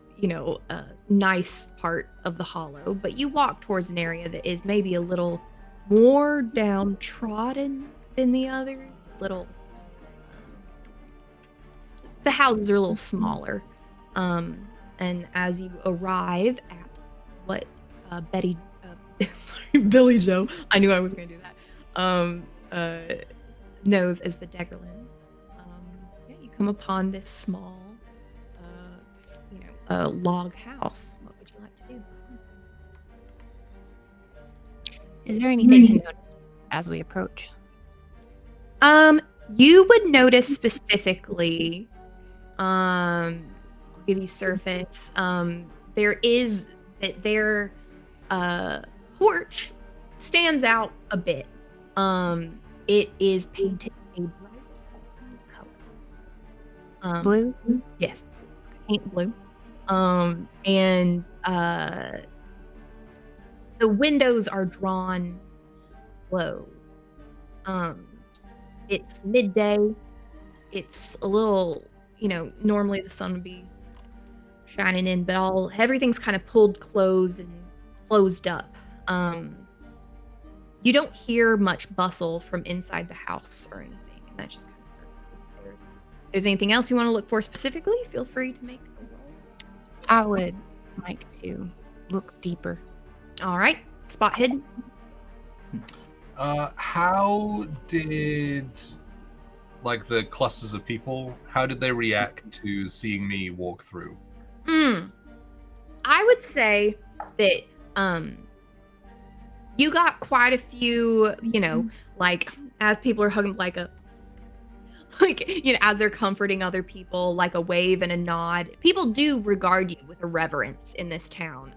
nice part of the Hollow, but you walk towards an area that is maybe a little more downtrodden than the others. The houses are a little smaller, and as you arrive at what Billy Joe, I knew I was going to do that, knows as the Degerlands, you come upon this small a log house. What would you like to do? Is there anything to notice as we approach? You would notice specifically, I'll give you surface. There is their porch stands out a bit. It is painted a bright color. Blue? Yes, paint blue. And the windows are drawn low. It's midday. It's a little, normally the sun would be shining in, but everything's kind of pulled close and closed up. You don't hear much bustle from inside the house or anything, and that just kind of surfaces there. If there's anything else you want to look for specifically, feel free to make a roll. I would like to look deeper. All right, spot hidden. How did the clusters of people, how did they react to seeing me walk through? I would say that you got quite a few, as people are hugging, as they're comforting other people, like a wave and a nod. People do regard you with a reverence in this town.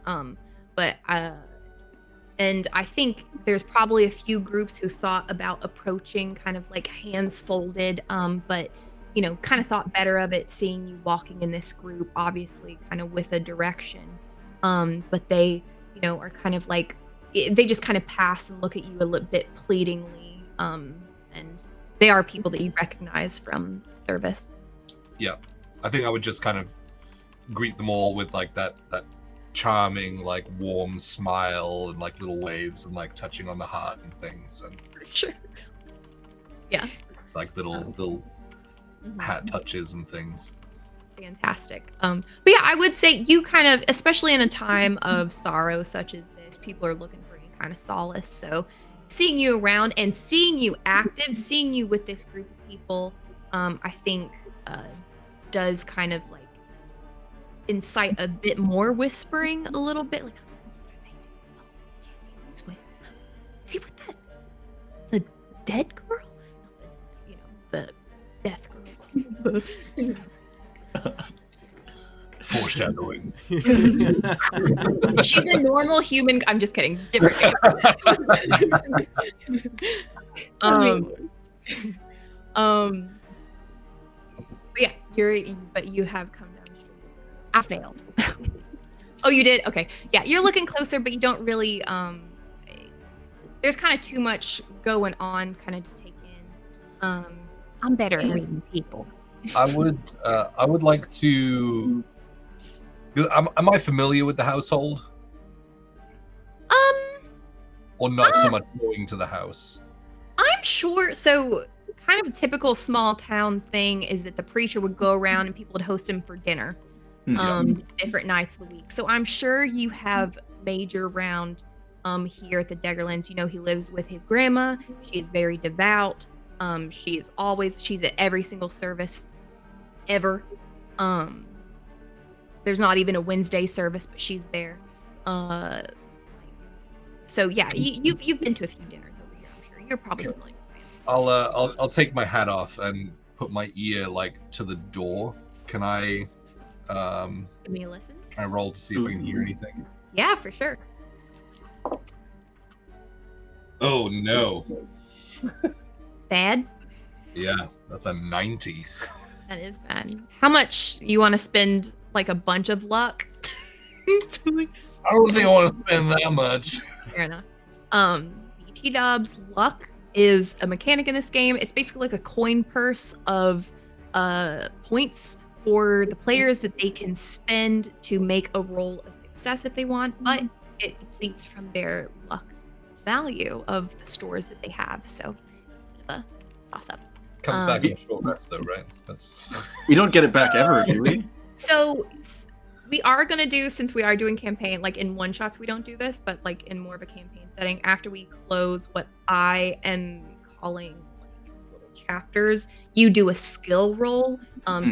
And I think there's probably a few groups who thought about approaching kind of like hands folded, but kind of thought better of it, seeing you walking in this group, obviously kind of with a direction. But they, are kind of like, they just kind of pass and look at you a little bit pleadingly. And they are people that you recognize from service. Yeah, I think I would just kind of greet them all with that charming, warm smile and little waves and touching on the heart and things, and Sure. Yeah. little hat touches and things. Fantastic. But yeah, I would say you kind of, especially in a time of sorrow such as this, people are looking for any kind of solace. So seeing you around and seeing you active, seeing you with this group of people, I think does kind of incite a bit more whispering a little bit. What are they doing? Oh, do you see who he's with? Is he with the dead girl? The death girl. Foreshadowing. She's a normal human. I'm just kidding. Different. But yeah, you have come down the street I failed. Oh, you did? Okay. Yeah, you're looking closer, but you don't really there's kind of too much going on kind of to take in. I'm better at reading people. I would like to. Am I familiar with the household? Or not so much going to the house? I'm sure. So, kind of a typical small town thing is that the preacher would go around and people would host him for dinner, different nights of the week. So I'm sure you have major round here at the Deggerlands. You know, he lives with his grandma. She is very devout. She's at every single service ever. There's not even a Wednesday service, but she's there. So yeah, you've been to a few dinners over here. I'm sure you're probably familiar with family. I'll take my hat off and put my ear like to the door. Can I Give me a listen. can I roll to see if I can hear anything? Yeah, for sure. Oh no. Bad. Yeah, that's a 90. That is bad. How much you want to spend? Like a bunch of luck? I don't think I want to spend that much. Fair enough. BT Dub's luck is a mechanic in this game. It's basically like a coin purse of points for the players that they can spend to make a roll a success if they want, but it depletes from their luck value of the stores that they have. So it's a bit of a toss up. Comes back in short rest though, right? That's We don't get it back ever, do we? So we are going to do, since we are doing campaign, like in one shots, we don't do this, but like in more of a campaign setting, after we close what I am calling like little chapters, you do a skill roll.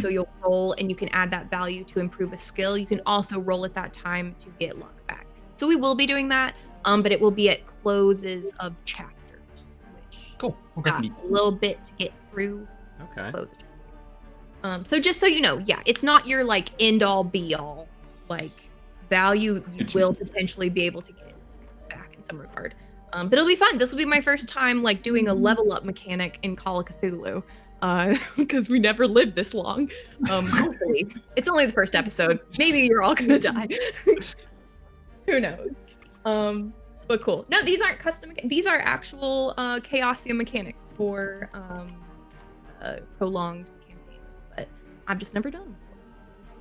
So you'll roll and you can add that value to improve a skill. You can also roll at that time to get luck back. So we will be doing that, but it will be at closes of chapters, which cool. got a little bit to get through. Okay. Close of chapters. So just so you know, yeah, it's not your like end all be all like value. You will potentially be able to get back in some regard. But it'll be fun. This will be my first time like doing a level up mechanic in Call of Cthulhu, because we never lived this long. Hopefully, it's only the first episode. Maybe you're all gonna die. Who knows? But cool. No, these aren't custom. These are actual Chaosium mechanics for prolonged. I've just never done them before.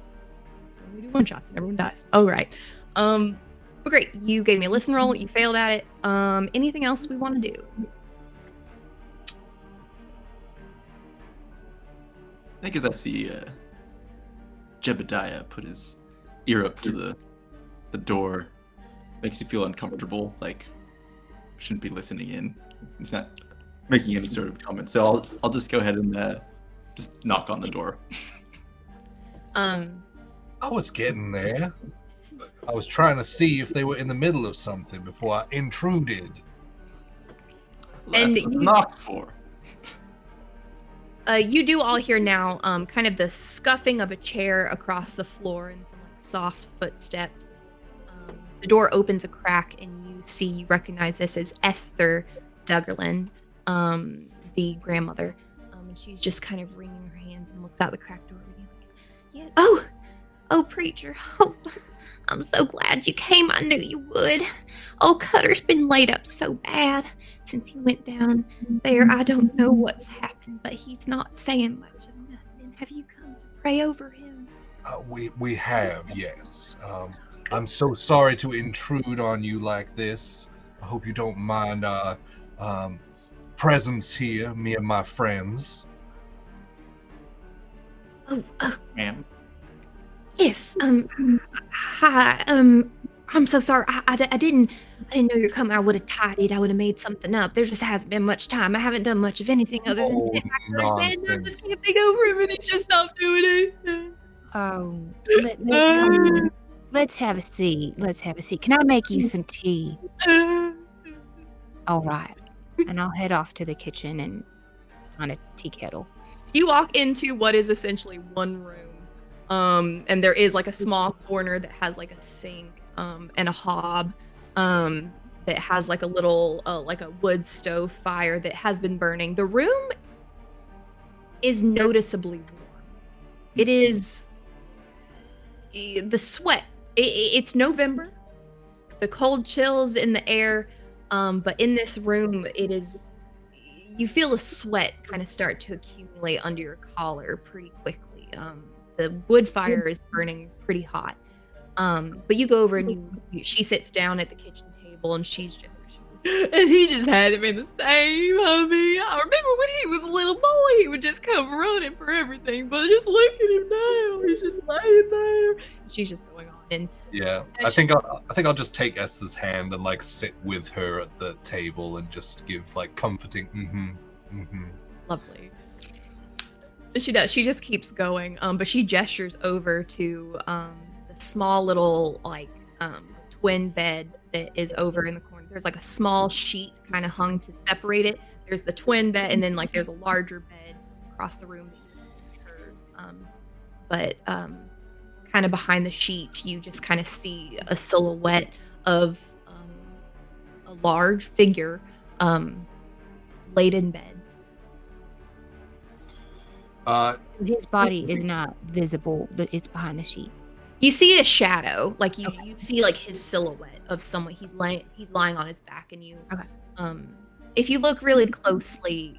We do one shots and everyone dies. Oh, right. But great. You gave me a listen roll. You failed at it. Anything else we want to do? I think as I see Jebediah put his ear up to the door, makes you feel uncomfortable, like shouldn't be listening in. He's not making any sort of comment. So I'll just go ahead and just knock on the door. I was getting there. I was trying to see if they were in the middle of something before I intruded. And That's what the knock's for. You do all hear now kind of the scuffing of a chair across the floor and some like soft footsteps. The door opens a crack and you recognize this as Esther Duggerland, the grandmother. And she's just kind of wringing her hands and looks out the crack door. Yeah. Oh, preacher. Oh, I'm so glad you came. I knew you would. Oh, Cutter's been laid up so bad since he went down there. I don't know what's happened, but he's not saying much of nothing. Have you come to pray over him? We have, yes. I'm so sorry to intrude on you like this. I hope you don't mind our presence here, me and my friends. Oh, Ma'am. yes. Hi. I'm so sorry. I didn't know you were coming. I would have tidied. I would have made something up. There just hasn't been much time. I haven't done much of anything other than sit back in my bed and I'm just gonna think over him and he just stopped doing it. Oh, let's have a seat. Let's have a seat. Can I make you some tea? All right. And I'll head off to the kitchen and on a tea kettle. You walk into what is essentially one room, and there is like a small corner that has like a sink and a hob that has like a little like a wood stove fire that has been burning. The room is noticeably warm. It is. the sweat. It's November. The cold chills in the air, but in this room, you feel the sweat kind of start to accumulate under your collar pretty quickly. The wood fire is burning pretty hot. But you go over and she sits down at the kitchen table and and he just hasn't been the same, homie. I remember when he was a little boy, he would just come running for everything, but just look at him now. He's just laying there. And she's just going on. And yeah, I think I'll just take Esther's hand and like sit with her at the table and just give like comforting Lovely. She does. She just keeps going. But she gestures over to the small little twin bed that is over in the corner. There's like a small sheet kind of hung to separate it. There's the twin bed, and then like there's a larger bed across the room that you see is hers. But kind of behind the sheet, you just kind of see a silhouette of a large figure laid in bed. His body is not visible. It's behind the sheet. You see a shadow, like you see like his silhouette of someone. He's lying on his back, and you. Okay. If you look really closely,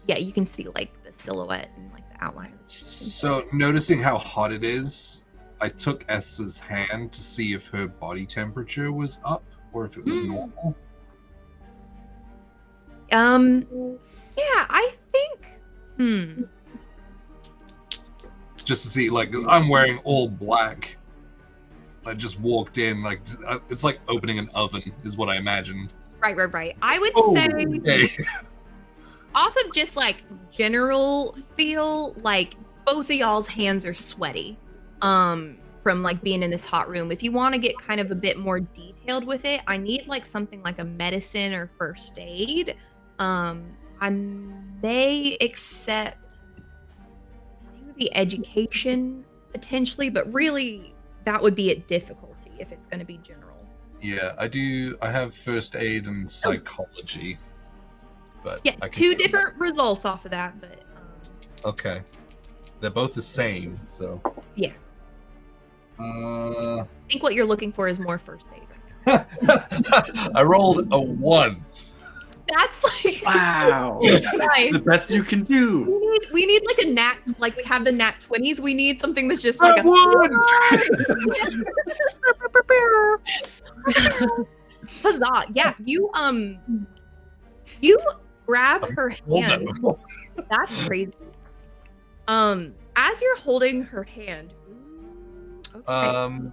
yeah, you can see like the silhouette and like the outline. So noticing how hot it is, I took Esther's hand to see if her body temperature was up or if it was normal. Yeah, I think. Just to see, like, I'm wearing all black. I just walked in, like, it's like opening an oven, is what I imagined. Right. I would say, okay. off of just like general feel, like both of y'all's hands are sweaty, from like being in this hot room. If you want to get kind of a bit more detailed with it, I need like something like a medicine or first aid. I may accept, I think it would be education potentially, but really that would be at difficulty if it's going to be general. Yeah, I have first aid and psychology. But yeah, two different results off of that, but okay. They're both the same, so yeah. I think what you're looking for is more first aid. I rolled a 1. That's like wow. nice. The best you can do. We need like a nat, like we have the nat 20s. We need something that's just like a 1. Huzzah! Yeah, you grab her hand. That's crazy. As you're holding her hand. Okay.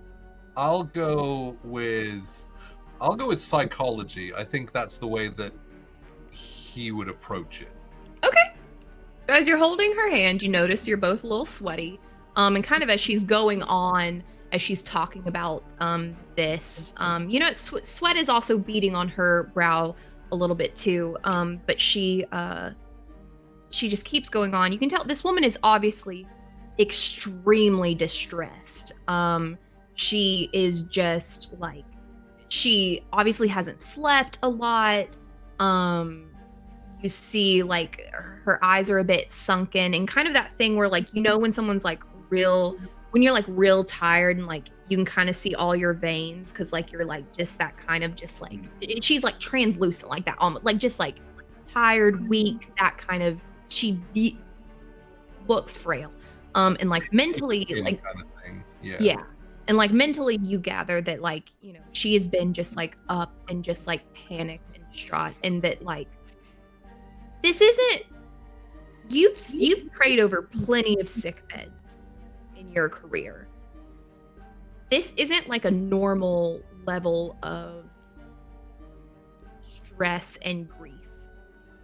I'll go with psychology. I think that's the way that he would approach it. Okay. So as you're holding her hand, you notice you're both a little sweaty. And kind of as she's going on, as she's talking about this, sweat is also beating on her brow a little bit too. But she just keeps going on. You can tell this woman is obviously extremely distressed. She is just like, she obviously hasn't slept a lot. You see like her eyes are a bit sunken, and kind of that thing where like, when someone's like when you're like real tired and like you can kind of see all your veins because like you're like just that kind of just like, she's like translucent like that, almost like just like tired, weak, that kind of, she looks frail. And like mentally, like kind of thing. Yeah. And like mentally you gather that like, she has been just like up and just like panicked and distraught, and that like this isn't, you've prayed over plenty of sick beds in your career. This isn't like a normal level of stress and grief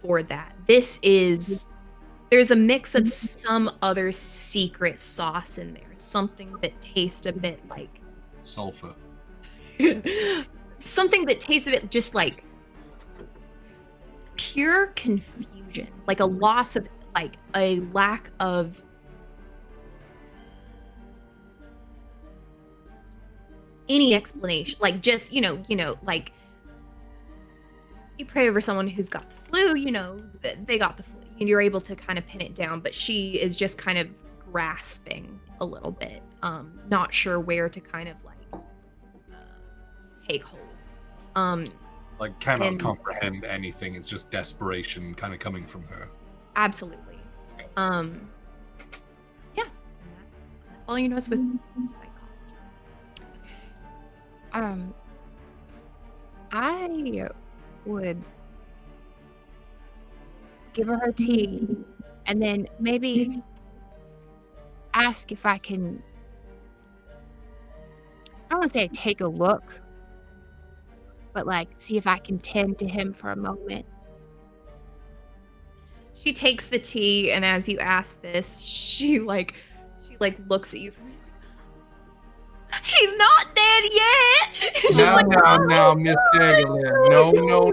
for that. There's a mix of some other secret sauce in there, something that tastes a bit like sulfur. Something that tastes a bit just like pure confusion, like a loss of, like a lack of any explanation, like just like you pray over someone who's got the flu, they got the flu, and you're able to kind of pin it down, but she is just kind of grasping a little bit. not sure where to kind of like take hold. It's like cannot And- comprehend anything. It's just desperation kind of coming from her. Absolutely. Yeah. And that's all you know is with psychology. I would give her tea and then maybe ask if I can, I don't want to say take a look, but like see if I can tend to him for a moment. She takes the tea, and as you ask this, she looks at you. He's not dead yet. She's Now, like, now, Miss Dagalin. No. Now,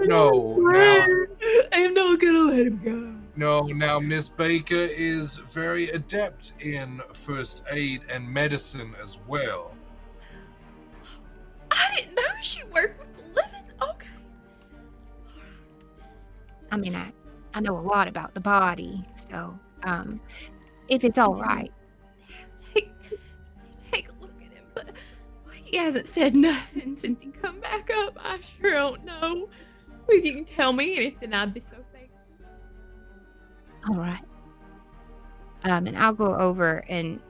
I'm not gonna let him go. no, now, Miss Baker is very adept in first aid and medicine as well. I didn't know she worked with the living. Okay. I mean, I know a lot about the body, so if it's all right. Take a look at him, but he hasn't said nothing since he come back up. I sure don't know. If you can tell me anything, I'd be so thankful. All right. And I'll go over and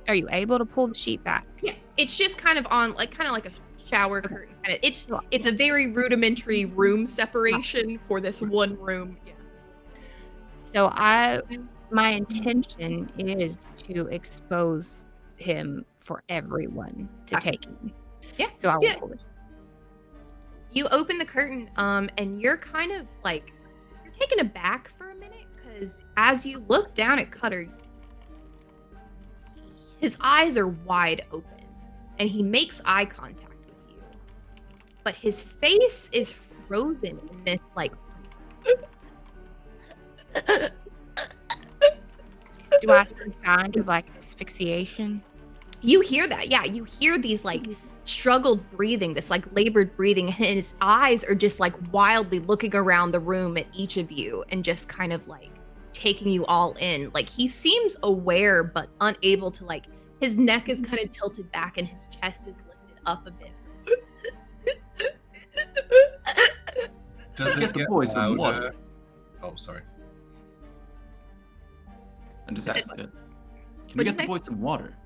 are you able to pull the sheet back? Yeah, it's just kind of like a shower curtain. It's a very rudimentary room separation for this one room. Yeah. So my intention is to expose him for everyone to take in. Yeah. So I will yeah. pull it. You open the curtain, and you're kind of like, you're taken aback for a minute, because as you look down at Cutter, his eyes are wide open, and he makes eye contact with you. But his face is frozen in this, like... Do I see signs of like asphyxiation? You hear that, yeah. You hear these like struggled breathing, this like labored breathing, and his eyes are just like wildly looking around the room at each of you and just kind of like taking you all in. Like he seems aware but unable to, like, his neck is kind of tilted back and his chest is lifted up a bit. Does Get it the get boy some louder? water. Oh, sorry. I'm just Is it- asking it. Can we What'd get you the say? boy some water?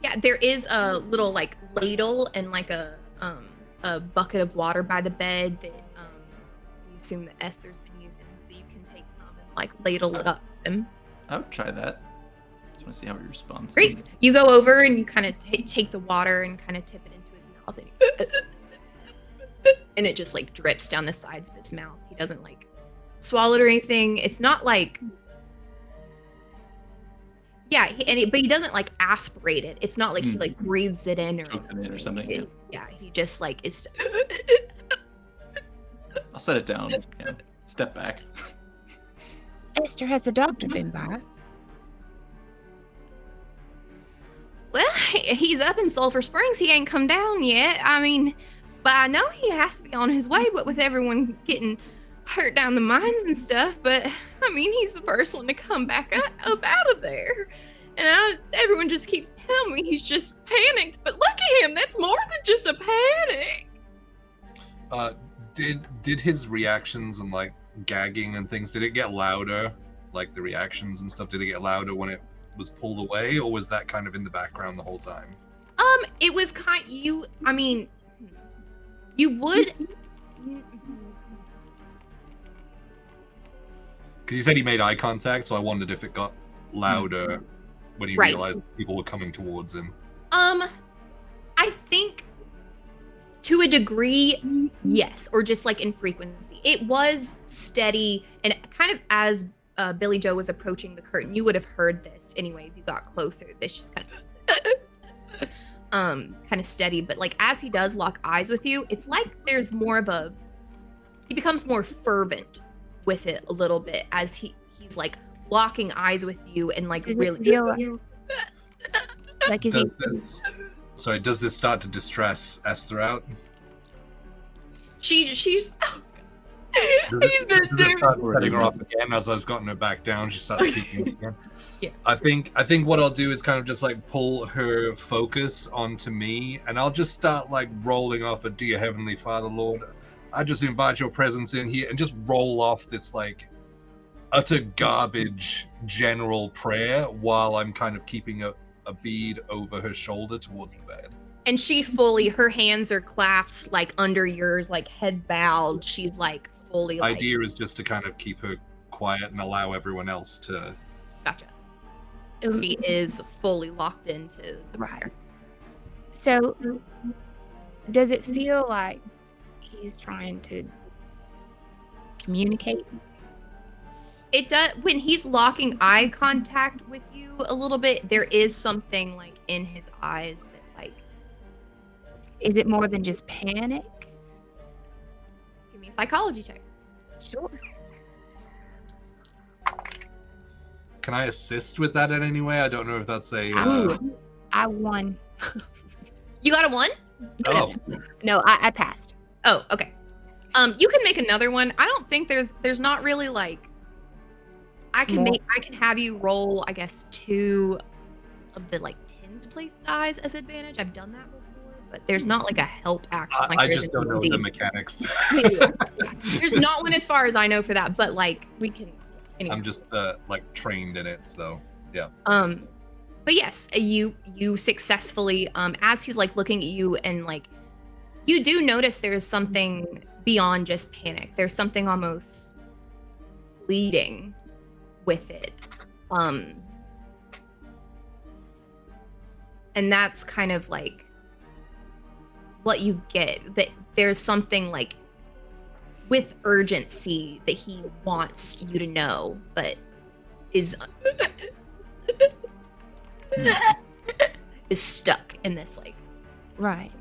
Yeah, there is a little like ladle and like a bucket of water by the bed that you assume that Esther's been using, so you can take some and like ladle it up to him. I would try that. Just want to see how he responds. Great. You go over and you kind of take the water and kind of tip it into his mouth, and it just like drips down the sides of his mouth. He doesn't like swallow it or anything. It's not like, yeah, but he doesn't like aspirate it. It's not like he like breathes it in or Chokes it in or something. Yeah, he just like is. I'll set it down. Yeah. Step back. Esther, has the doctor been by? Well, he's up in Sulphur Springs. He ain't come down yet. I mean, but I know he has to be on his way. What with everyone getting hurt down the mines and stuff, but I mean, he's the first one to come back up out of there. And everyone just keeps telling me he's just panicked. But look at him. That's more than just a panic. Did his reactions and like gagging and things, did it get louder? Like the reactions and stuff, did it get louder when it was pulled away, or was that kind of in the background the whole time? It was I mean, you would. Because he said he made eye contact, so I wondered if it got louder when he Right. realized people were coming towards him. I think to a degree, yes, or just like in frequency. It was steady, and kind of as Billy Joe was approaching the curtain, you would have heard this anyways. You got closer. This just kind of steady, but like as he does lock eyes with you, it's like there's more of he becomes more fervent with it a little bit as he's like locking eyes with you and like Does really it feel like is he? Does this start to distress Esther out? she's He's been Just doing. starts setting her off again as I've gotten her back down. She starts speaking again. Yeah. I think what I'll do is kind of just like pull her focus onto me, and I'll just start like rolling off a "Dear Heavenly Father, Lord, I just invite your presence in here," and just roll off this like utter garbage general prayer while I'm kind of keeping a bead over her shoulder towards the bed. And she fully, her hands are clasped like under yours, like head bowed. She's like fully like. Idea is just to kind of keep her quiet and allow everyone else to. Gotcha. She is fully locked into the prayer. So, does it feel like he's trying to communicate? It does. When he's locking eye contact with you a little bit, there is something like in his eyes that like. Is it more than just panic? Give me a psychology check. Sure. Can I assist with that in any way? I don't know if that's a. I won. You got a 1? Oh, No, I passed. Oh, okay. You can make another one. I don't think there's not really like. I can have you roll, I guess, 2 of the like tens place dies as advantage. I've done that before, but there's not like a help action. Like I there is just in don't know D&D. the mechanics. There's not one as far as I know for that, but like we can. Anyway. I'm just like trained in it, so yeah. But yes, you successfully as he's like looking at you and like you do notice there's something beyond just panic. There's something almost pleading with it. And that's kind of like what you get, that there's something like with urgency that he wants you to know, but is stuck in this like. Right.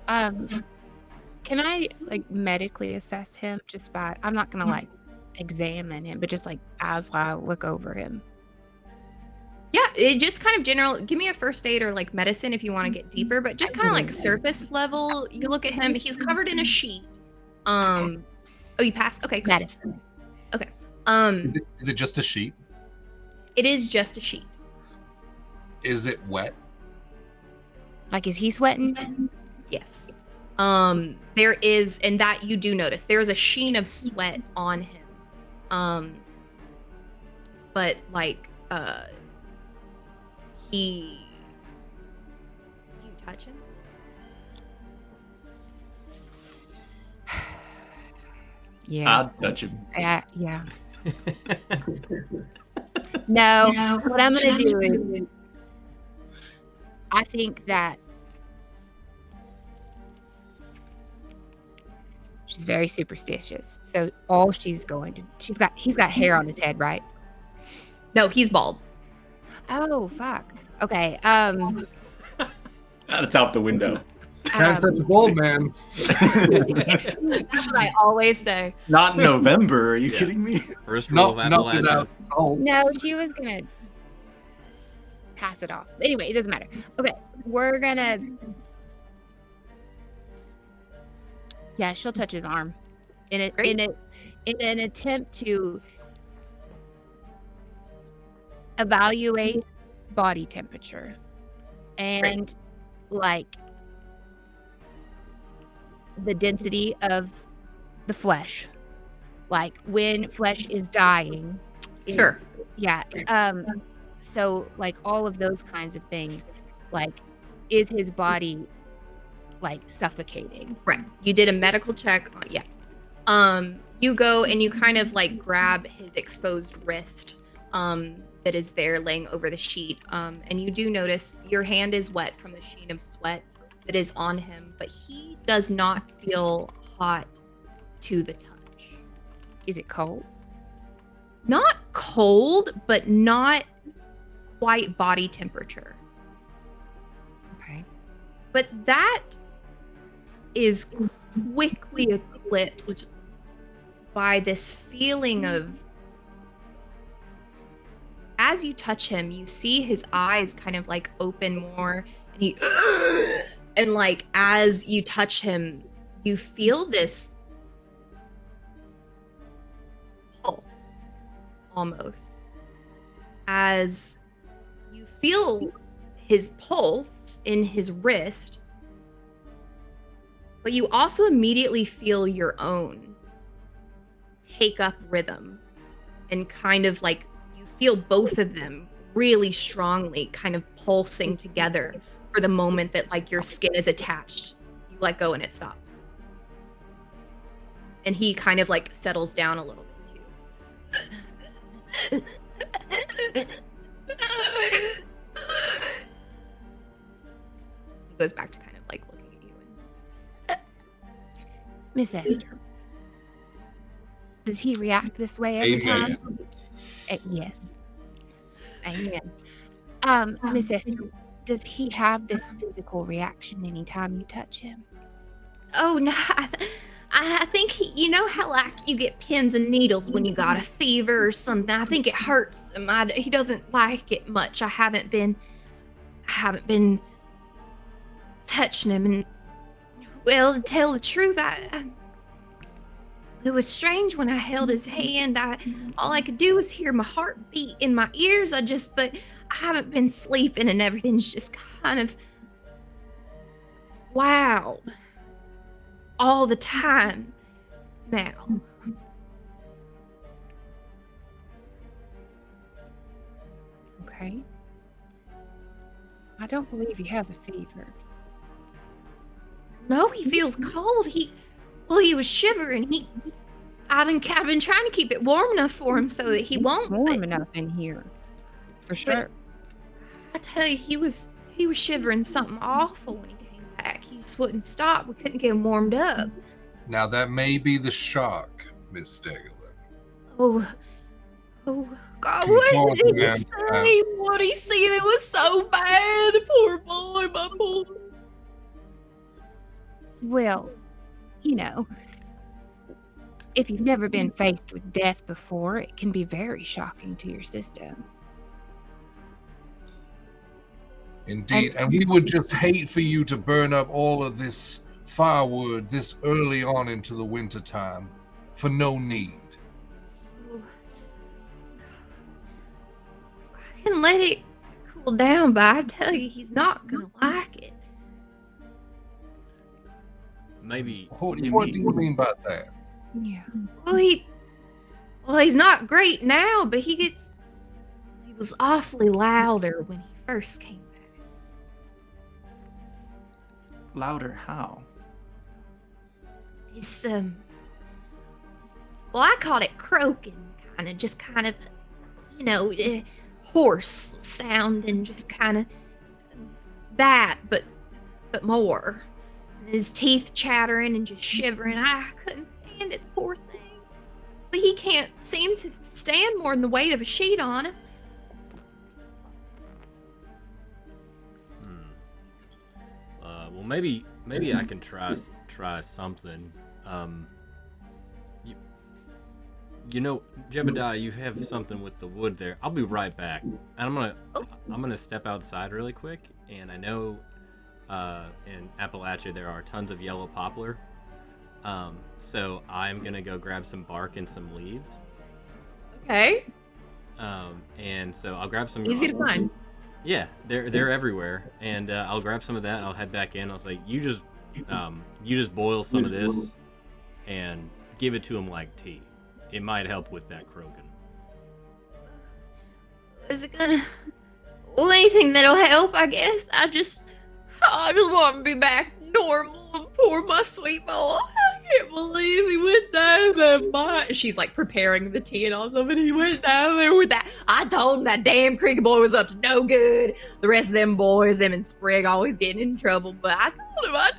Can I like medically assess him just by? I'm not gonna like examine him, but just like as I look over him. Yeah, it just kind of general. Give me a first aid or like medicine if you want to get deeper, but just kind of like surface level. You look at him; he's covered in a sheet. Oh, you passed. Okay, cool. Medicine. Okay. Is it just a sheet? It is just a sheet. Is it wet? Like, is he sweating? Yes. There is, and that you do notice, there is a sheen of sweat on him. But like, do you touch him? Yeah. I'd touch him. Yeah. No, what I'm gonna do is, I think that she's very superstitious. So all he's got hair on his head, right? No, he's bald. Oh fuck. Okay. That's out the window. Can't touch a bald man. That's what I always say. Not in November. Are you Yeah. kidding me? First rule of Not Appalachian. without salt. No, she was gonna pass it off. Anyway, it doesn't matter. Okay, we're gonna. Yeah, she'll touch his arm, in an attempt to evaluate body temperature, and like the density of the flesh, like when flesh is dying. Sure. Yeah. So like all of those kinds of things, like, is his body like suffocating? Right. You did a medical check. Yeah. You go and you kind of like grab his exposed wrist that is there laying over the sheet. And you do notice your hand is wet from the sheen of sweat that is on him, but he does not feel hot to the touch. Is it cold? Not cold, but not quite body temperature. Okay. But that is quickly eclipsed by this feeling of, as you touch him, you see his eyes kind of like open more, and he and like as you touch him, you feel this almost, as you feel his pulse in his wrist, but you also immediately feel your own take up rhythm, and kind of like you feel both of them really strongly kind of pulsing together for the moment that like your skin is attached. You let go and it stops. And he kind of like settles down a little bit too. He goes back to kind of like looking at you and Miss Esther, does he react this way every Amen. time? Yes. Amen. Miss Esther, does he have this physical reaction anytime you touch him? oh no, I think you know how like you get pins and needles when you got a fever or something. I think it hurts him. He doesn't like it much. I haven't been touching him, and well, to tell the truth, it was strange when I held his hand. All I could do was hear my heartbeat in my ears. But I haven't been sleeping, and everything's just kind of loud all the time now. Okay. I don't believe he has a fever. No, he feels cold. He was shivering. I've been trying to keep it warm enough for him so that he won't. Warm enough in here, for sure. I tell you, he was shivering something awful when he came back. He just wouldn't stop. We couldn't get him warmed up. Now that may be the shock, Miss Stegelin. Oh, God, what did he man. say? What did he say that was so bad? Poor boy, my boy. Well, you know, if you've never been faced with death before, it can be very shocking to your system. Indeed, and we would just hate for you to burn up all of this firewood this early on into the winter time for no need. I can let it cool down, but I tell you, he's not gonna like it. Maybe. What do you do you mean by that? Yeah. Well, he's not great now, but he was awfully louder when he first came back. Louder how? It's well, I called it croaking, kind of, you know, hoarse sound, and just kind of that, but more. And his teeth chattering and just shivering. I couldn't stand it, poor thing. But he can't seem to stand more than the weight of a sheet on him. Well, maybe I can try something. You know, Jebediah, you have something with the wood there. I'll be right back, and I'm gonna step outside really quick. And I know, in Appalachia there are tons of yellow poplar. So I'm gonna go grab some bark and some leaves. Okay. And so I'll grab some. Easy to find. Yeah, they're everywhere, and I'll grab some of that. And I'll head back in. I was like, you just boil some of this, and give it to him like tea. It might help with that croaking. Is it gonna? Well, anything that'll help, I guess. I just want to be back normal. Poor my sweet boy. I can't believe he went down that mine. She's like preparing the tea and all stuff, and he went down there with that. I told him that damn creaky boy was up to no good. The rest of them boys, them and Sprig, always getting in trouble. But I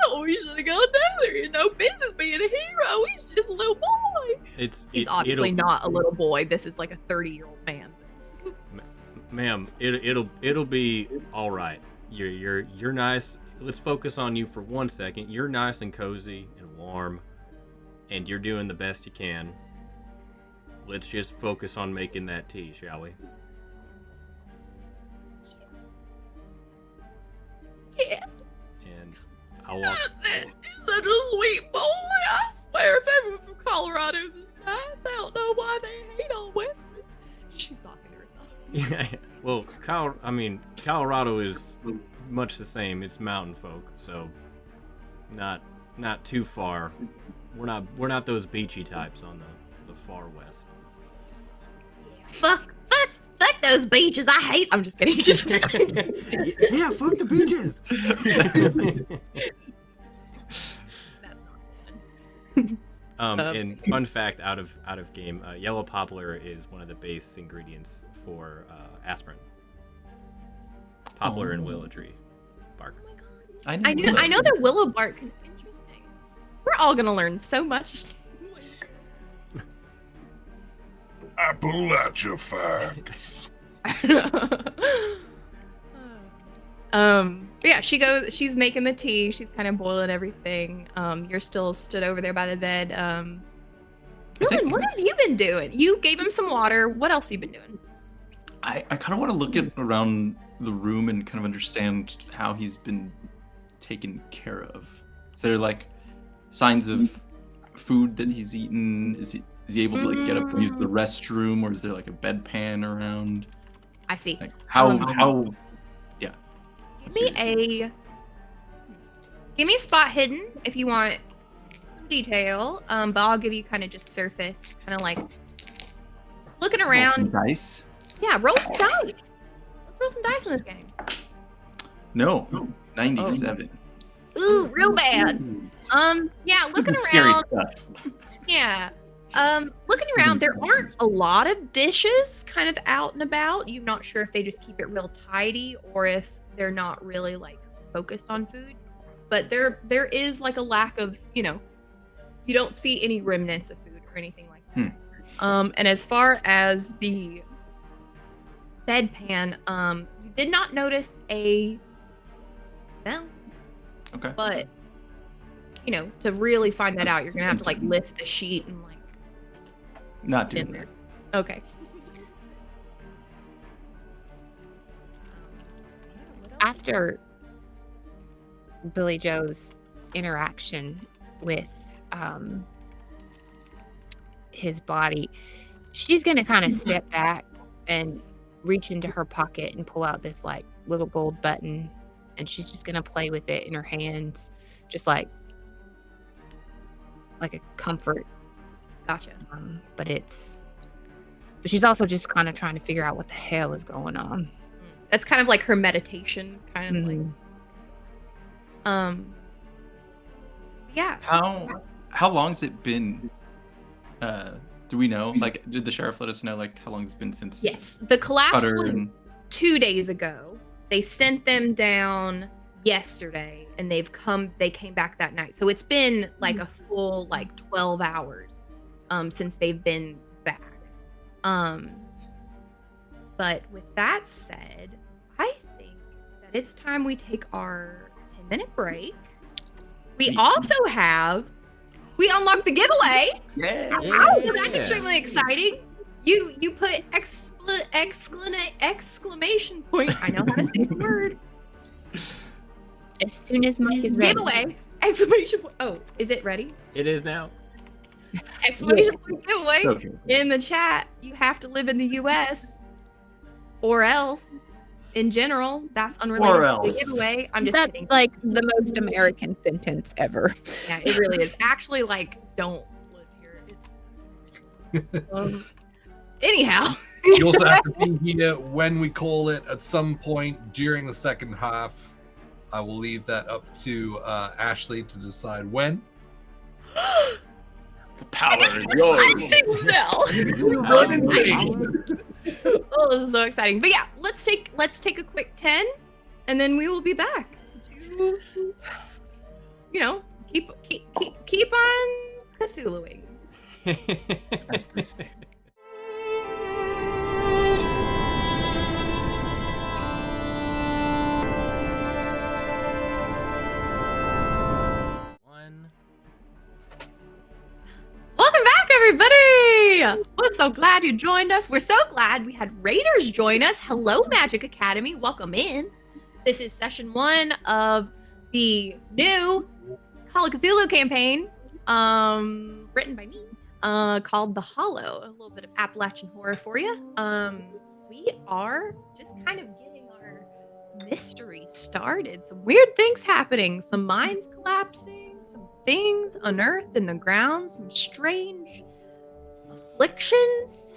told him he should have gone down there. He had no business being a hero. He's just a little boy. He's obviously not a little boy. This is like a 30-year-old man. Ma'am, it'll be all right. You're nice. Let's focus on you for 1 second. You're nice and cozy and warm, and you're doing the best you can. Let's just focus on making that tea, shall we? Yeah. And I'll walk. He's such a sweet boy. I swear, if everyone from Colorado's is nice, I don't know why they hate on Westerners. Yeah. Well, Colorado is much the same. It's mountain folk, so not too far. We're not those beachy types on the far west. Fuck those beaches. I hate. I'm just kidding. Yeah, fuck the beaches. That's not good. And fun fact out of game, yellow poplar is one of the base ingredients for aspirin. Poplar and willow tree bark. I know that willow bark. Interesting. We're all gonna learn so much. Appalachia facts. Yeah, she's making the tea, she's kind of boiling everything. You're still stood over there by the bed. Dylan, what have you been doing? You gave him some water. What else have you been doing? I kind of want to look around the room and kind of understand how he's been taken care of. Is there like signs of food that he's eaten? Is he able to like get up and use the restroom, or is there like a bedpan around? I see. Like how yeah. Give me spot hidden if you want some detail. But I'll give you kind of just surface, kind of like looking around. Dice? Yeah, roll some dice. Let's roll some dice in this game. No, 97. Ooh, real bad. Yeah, looking around. Scary stuff. Yeah. Looking around, there aren't a lot of dishes kind of out and about. You're not sure if they just keep it real tidy or if they're not really like focused on food. But there is like a lack of, you don't see any remnants of food or anything like that. And as far as the bedpan, you did not notice a smell. Okay. But to really find that out, you're gonna have to like lift the sheet and like Not doing there. that. Okay. After Billy Joe's interaction with his body, she's gonna kind of step back and reach into her pocket and pull out this like little gold button, and she's just gonna play with it in her hands, just like a comfort. Gotcha. But she's also just kind of trying to figure out what the hell is going on. That's kind of like her meditation, kind of like. Yeah. How long's it been? Do we know? Like, did the sheriff let us know like how long it's been since? Yes, the collapse Cutter was and 2 days ago. They sent them down yesterday, and they came back that night. So it's been like a full like 12 hours since they've been back. But with that said, I think that it's time we take our 10-minute break. We unlocked the giveaway. Yeah. So that's extremely exciting. You put exclamation point. I know how to say the word. As soon as Mike is ready. Giveaway! Exclamation point. Oh, is it ready? It is now. Exclamation point giveaway So good. in the chat. You have to live in the U.S. or else. In general, that's unrelated to the giveaway. I'm just That's kidding. like the most American sentence ever. Yeah, it really is. Actually, like, don't live here. Anyhow. You also have to be here when we call it at some point during the second half. I will leave that up to Ashley to decide when. The power is yours. Oh, this is so exciting. But yeah, let's take a quick 10, and then we will be back to, keep on Cthulhuing. As they say. Welcome back, everybody! We're so glad you joined us. We're so glad we had Raiders join us. Hello, Magic Academy. Welcome in. This is session 1 of the new Call of Cthulhu campaign, written by me, called The Hollow. A little bit of Appalachian horror for you. we are just kind of getting our mystery started. Some weird things happening, some mines collapsing, some things unearthed in the ground, some strange afflictions.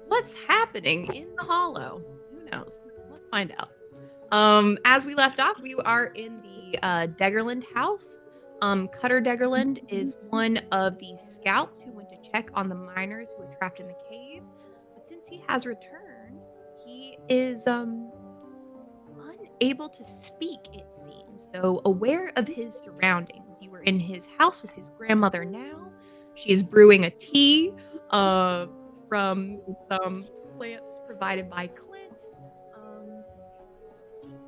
What's happening in the hollow? Who knows? Let's find out. As we left off, we are in the Deggerland house. Cutter Deggerland is one of the scouts who went to check on the miners who were trapped in the cave. But since he has returned, he is unable to speak, it seems, though aware of his surroundings. You are in his house with his grandmother now. She is brewing a tea from some plants provided by Clint.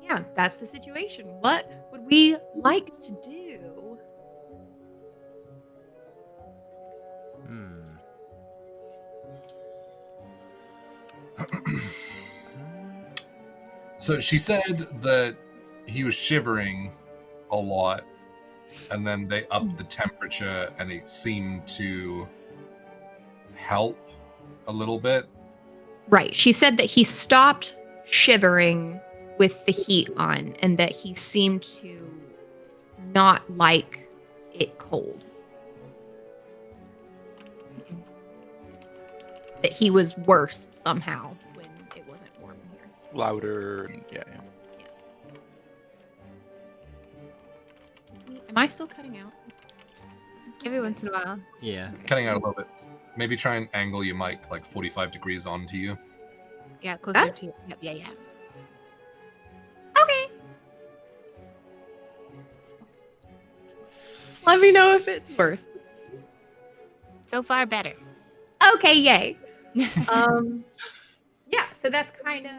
Yeah, that's the situation. What would we like to do? So she said that he was shivering a lot, and then they upped the temperature, and it seemed to help a little bit. Right. She said that he stopped shivering with the heat on, and that he seemed to not like it cold. That he was worse somehow when it wasn't warm in here. Louder. And, yeah. Am I still cutting out? Every once in a while. Yeah. Cutting out a little bit. Maybe try and angle your mic like 45 degrees onto you. Yeah, closer That? to you. Yep, yeah. Okay. Let me know if it's worse. So far, better. Okay, yay. Yeah, so that's kind of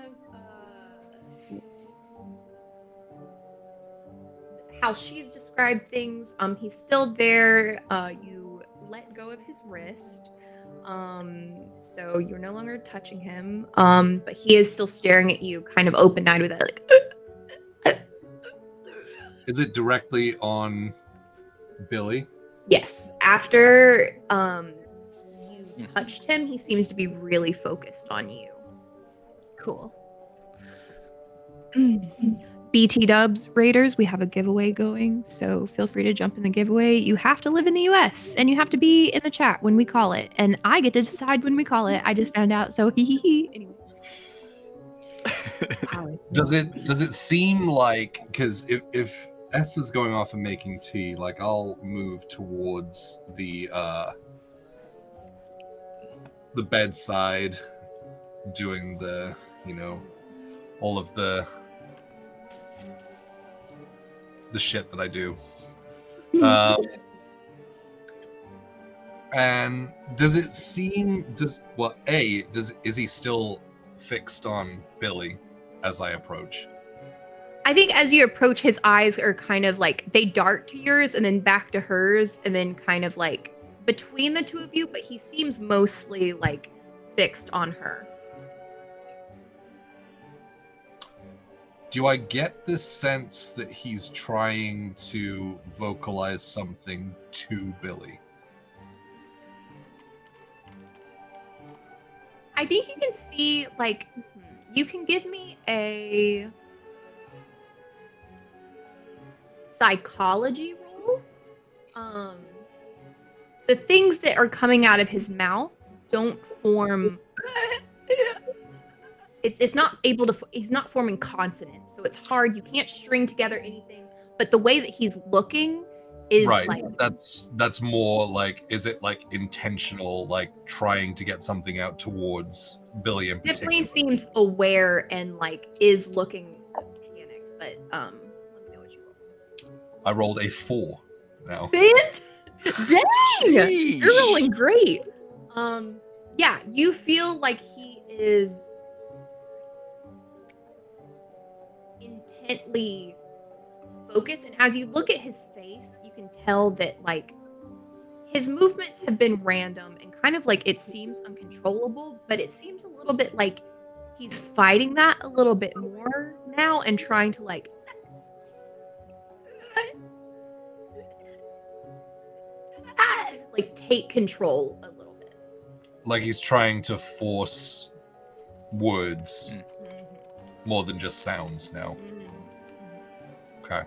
how she's described things. He's still there. You let go of his wrist. So you're no longer touching him. But he is still staring at you, kind of open-eyed with that, like. Is it directly on Billy? Yes. After you touched him, he seems to be really focused on you. Cool. BT Dubs Raiders, we have a giveaway going, so feel free to jump in the giveaway. You have to live in the US and you have to be in the chat when we call it, and I get to decide when we call it. I just found out, so anyway. Does it seem like, because if S is going off and making tea, like I'll move towards the bedside, doing the, all of the shit that I do. And does it seem, is he still fixed on Billy as I approach? I think as you approach, his eyes are kind of like, they dart to yours and then back to hers and then kind of like between the two of you, but he seems mostly like fixed on her. Do I get this sense that he's trying to vocalize something to Billy? I think you can see, like, you can give me a psychology roll. The things that are coming out of his mouth don't form. It's not able to. He's not forming consonants, so it's hard. You can't string together anything. But the way that he's looking is right. like, that's more like, is it like intentional, like trying to get something out towards Billy in particular? definitely seems aware and like is looking panicked. But let me know what you roll. I rolled a 4 now. Dang! Sheesh. You're rolling great. Yeah, you feel like he is intently focused, and as you look at his face, you can tell that like his movements have been random and kind of like it seems uncontrollable, but it seems a little bit like he's fighting that a little bit more now and trying to like take control a little bit. Like he's trying to force words more than just sounds now. Okay.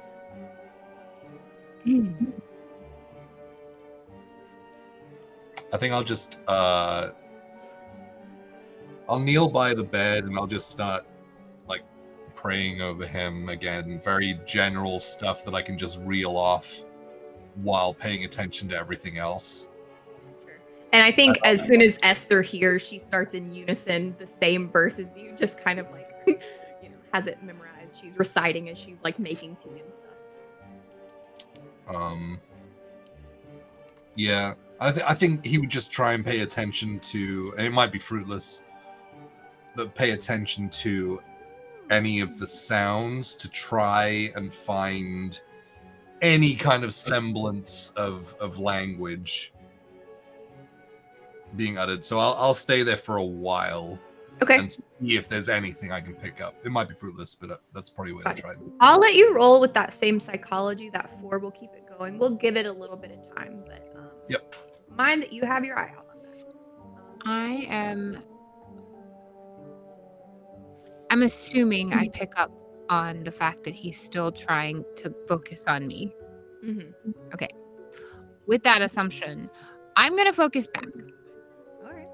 I think I'll just I'll kneel by the bed and I'll just start like praying over him again. Very general stuff that I can just reel off while paying attention to everything else. And I think as soon as Esther hears, she starts in unison the same verse as you, just kind of like, has it memorized. She's reciting as she's like making tea and stuff. Yeah, I think he would just try and pay attention to, and it might be fruitless, but pay attention to any of the sounds to try and find any kind of semblance of language being uttered. So I'll stay there for a while. Okay. And see if there's anything I can pick up. It might be fruitless, but that's probably what I tried. I'll let you roll with that same psychology. That 4 will keep it going. We'll give it a little bit of time, but yep. Mind that you have your eye out on that. I'm assuming I pick up on the fact that he's still trying to focus on me. Mm-hmm. Okay. With that assumption, I'm gonna focus back. All right.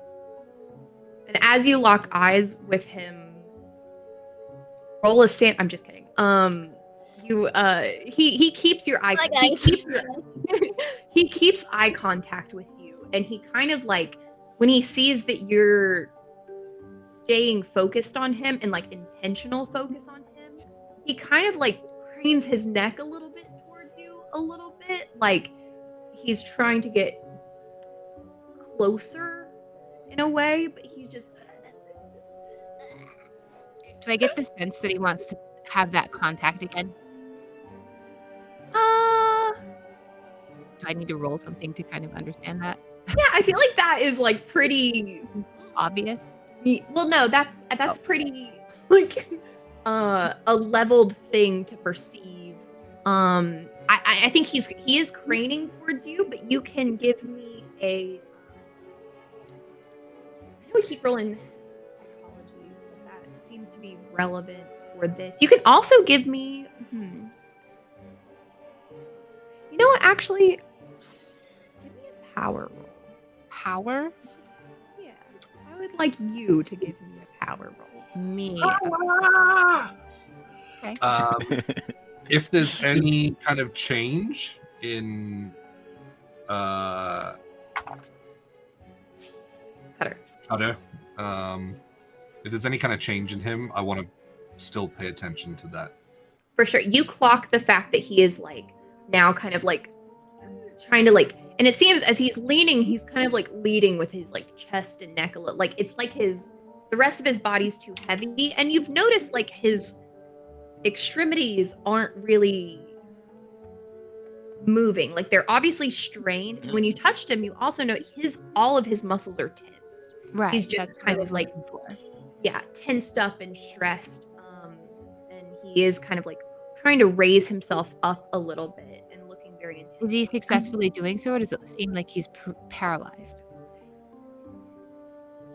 And as you lock eyes with him, roll a stand. I'm just kidding. He keeps your eye. He keeps eye contact with you, and he kind of like when he sees that you're staying focused on him and like intentional focus on him, he kind of like cranes his neck a little bit towards you, a little bit like he's trying to get closer in a way, but he's just. Do I get the sense that he wants to have that contact again? Do I need to roll something to kind of understand that? Yeah, I feel like that is like pretty obvious. Well, no, that's pretty like a leveled thing to perceive. I think he is craning towards you, but you can give me a. I know we keep rolling psychology, but that seems to be relevant for this. You can also give me. You know what? Actually, give me a power roll. Power? Yeah, I would like you to give me a power roll. Me. Okay. If there's any kind of change in Cutter, if there's any kind of change in him, I want to still pay attention to that. For sure. You clock the fact that he is like now kind of like trying to like, and it seems as he's leaning, he's kind of like leading with his like chest and neck a little, like it's like the rest of his body's too heavy, and you've noticed like his extremities aren't really moving, like they're obviously strained, and when you touched him you also know all of his muscles are tensed. Right. He's just kind of like tensed up and stressed, and he is kind of like trying to raise himself up a little bit and looking very intense. Is he successfully doing so, or does it seem like he's paralyzed?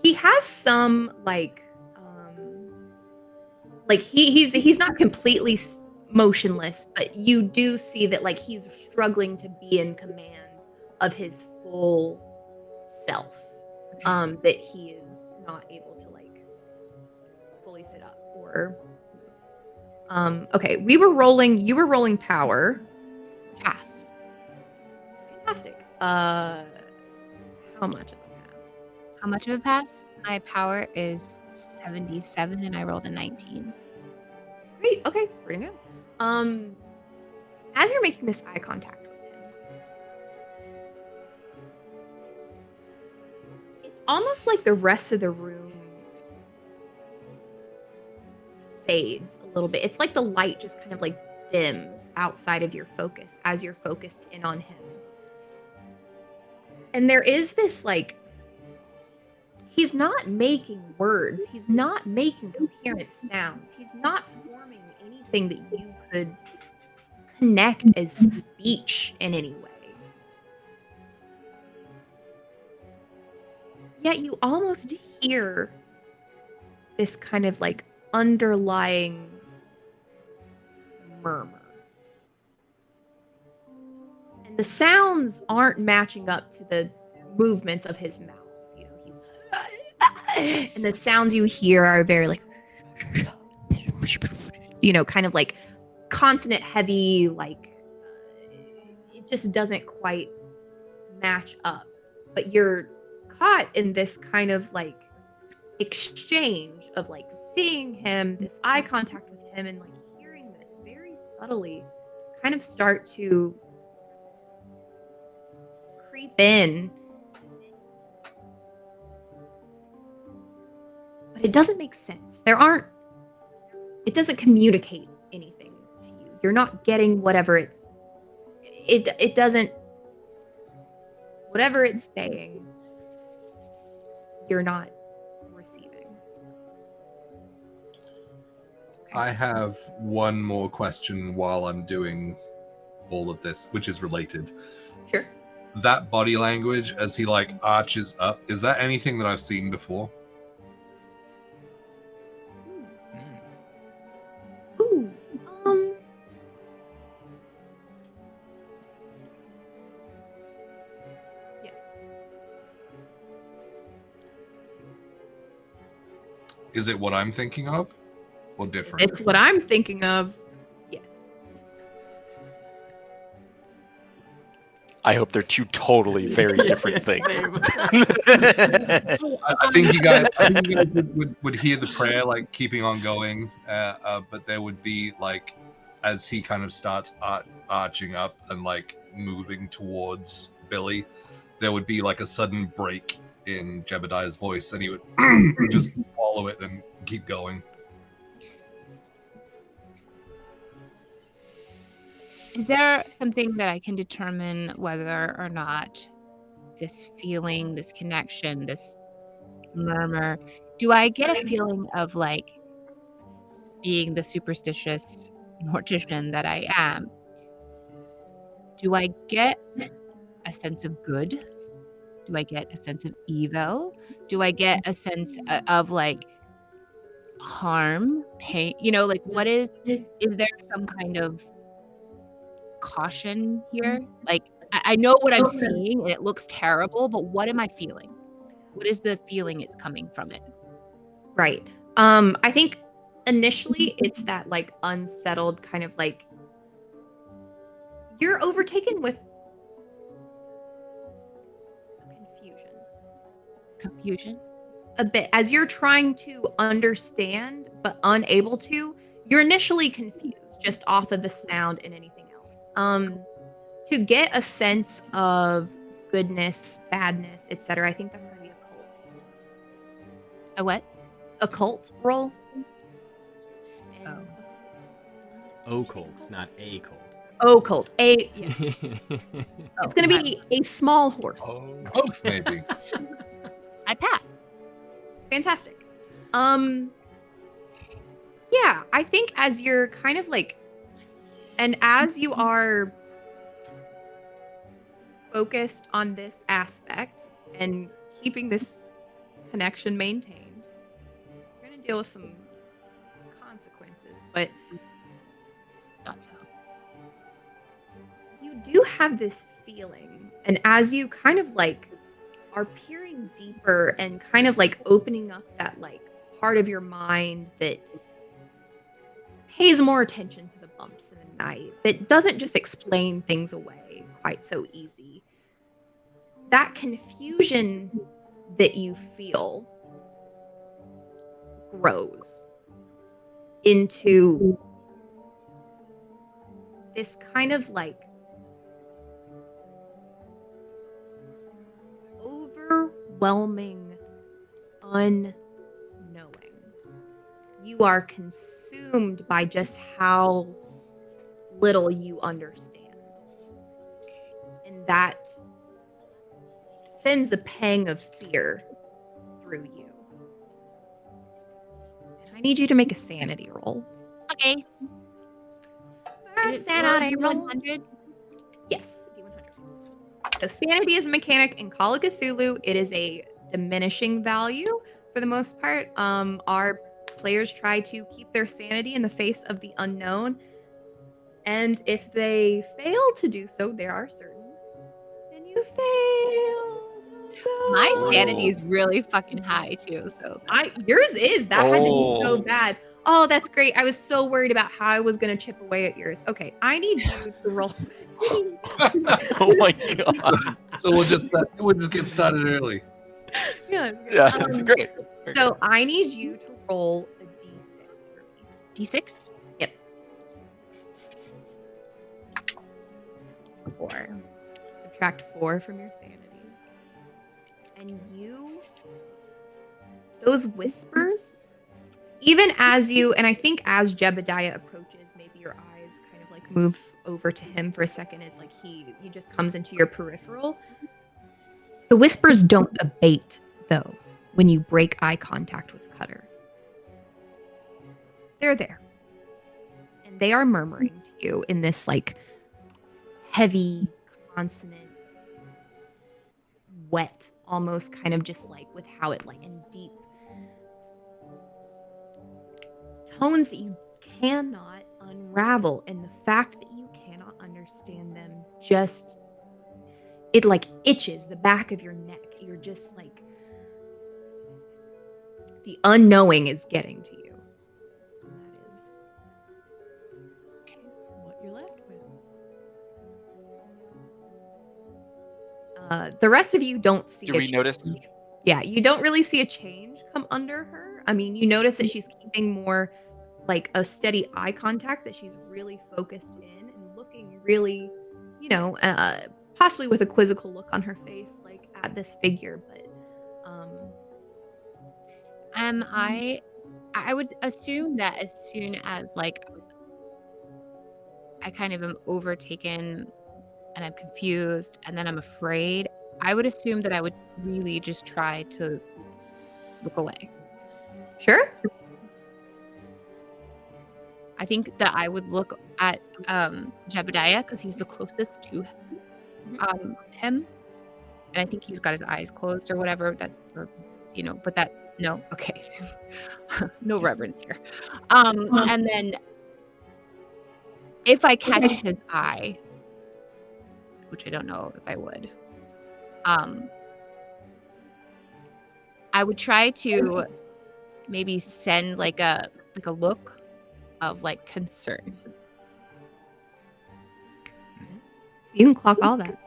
He has some he's not completely motionless, but you do see that like he's struggling to be in command of his full self. Okay. That he is not able to like fully sit up or okay, you were rolling power. Pass. Fantastic. How much of a pass? How much of a pass? My power is 77 and I rolled a 19. Great. Okay, pretty good. As you're making this eye contact with him, it's almost like the rest of the room fades a little bit. It's like the light just kind of like dims outside of your focus as you're focused in on him. And there is this like, he's not making words. He's not making coherent sounds. He's not forming anything that you could connect as speech in any way. Yet you almost hear this kind of like underlying murmur. And the sounds aren't matching up to the movements of his mouth. You know, he's and the sounds you hear are very like, you know, kind of like consonant heavy, like it just doesn't quite match up. But you're caught in this kind of like exchange of like seeing him, this eye contact with him, and like hearing this very subtly kind of start to creep in. But it doesn't make sense. It doesn't communicate anything to you. You're not getting whatever it doesn't, whatever it's saying, you're not receiving. I have one more question while I'm doing all of this, which is related. Sure. That body language as he like arches up, is that anything that I've seen before? Ooh. Yes. Is it what I'm thinking of? Or different? It's what I'm thinking of. Yes. I hope they're two totally very different things. I think you guys would hear the prayer like keeping on going, but there would be like, as he kind of starts arching up and like moving towards Billy, there would be like a sudden break in Jebediah's voice, and he would just swallow it and keep going. Is there something that I can determine whether or not this feeling, this connection, this murmur, do I get a feeling of like being the superstitious mortician that I am? Do I get a sense of good? Do I get a sense of evil? Do I get a sense of like harm, pain? You know, like what is there some kind of caution here? Like I know what I'm seeing and it looks terrible, but what am I feeling? What is the feeling it's coming from it? Right. I think initially it's that like unsettled kind of like you're overtaken with Confusion? A bit as you're trying to understand but unable to. You're initially confused just off of the sound and anything else. To get a sense of goodness, badness, etc., I think that's going to be a cult. A what? A cult roll. Occult, not a cult. Occult. Yeah. Oh, It's going to be a small horse. Oh, both maybe. I pass. Fantastic. Yeah, I think as you're kind of like, and as you are focused on this aspect and keeping this connection maintained, you're going to deal with some consequences, but Not so. you do have this feeling, and as you kind of like are peering deeper and kind of like opening up that like part of your mind that pays more attention to the bumps in the night, that doesn't just explain things away quite so easy. That confusion that you feel grows into this kind of like overwhelming unknowing. You are consumed by just how little you understand. And that sends a pang of fear through you. And I need you to make a sanity roll. Okay. A sanity roll. 100. Yes, D100. So sanity is a mechanic in Call of Cthulhu. It is a diminishing value. for the most part. Our players try to keep their sanity in the face of the unknown. And if they fail to do so, there are certain. And you failed. My No. sanity is really fucking high too. So Yours is. That had to be so Oh. bad. Oh, that's great. I was so worried about how I was going to chip away at yours. Okay, I need you to roll. Oh my god. So we'll just get started early. Yeah, Yeah, great. So I need you to roll a d6 for me. D6? Yep. 4. Subtract 4 from your sanity. And those whispers, even as you, and I think as Jebediah approaches, maybe your eyes kind of like move over to him for a second as like he just comes into your peripheral. The whispers don't abate though when you break eye contact with Cutter. They're there. And they are murmuring to you in this like heavy consonant, wet, almost kind of just like with how it like in deep tones that you cannot unravel. And the fact that you cannot understand them just, it like itches the back of your neck. You're just like, the unknowing is getting to you. And that is what you're left with. The rest of you don't see. Do we notice? Yeah, you don't really see a change come under her. I mean, you notice that she's keeping more like a steady eye contact, that she's really focused in and looking really, possibly with a quizzical look on her face, like at this figure. But I would assume that as soon as like I kind of am overtaken and I'm confused and then I'm afraid, I would assume that I would really just try to look away. Sure. I think that I would look at Jebediah because he's the closest to him. And I think he's got his eyes closed or whatever. But that, no, okay. No reverence here. And then if I catch his eye, which I don't know if I would, I would try to maybe send like a look of like concern. You can clock all that.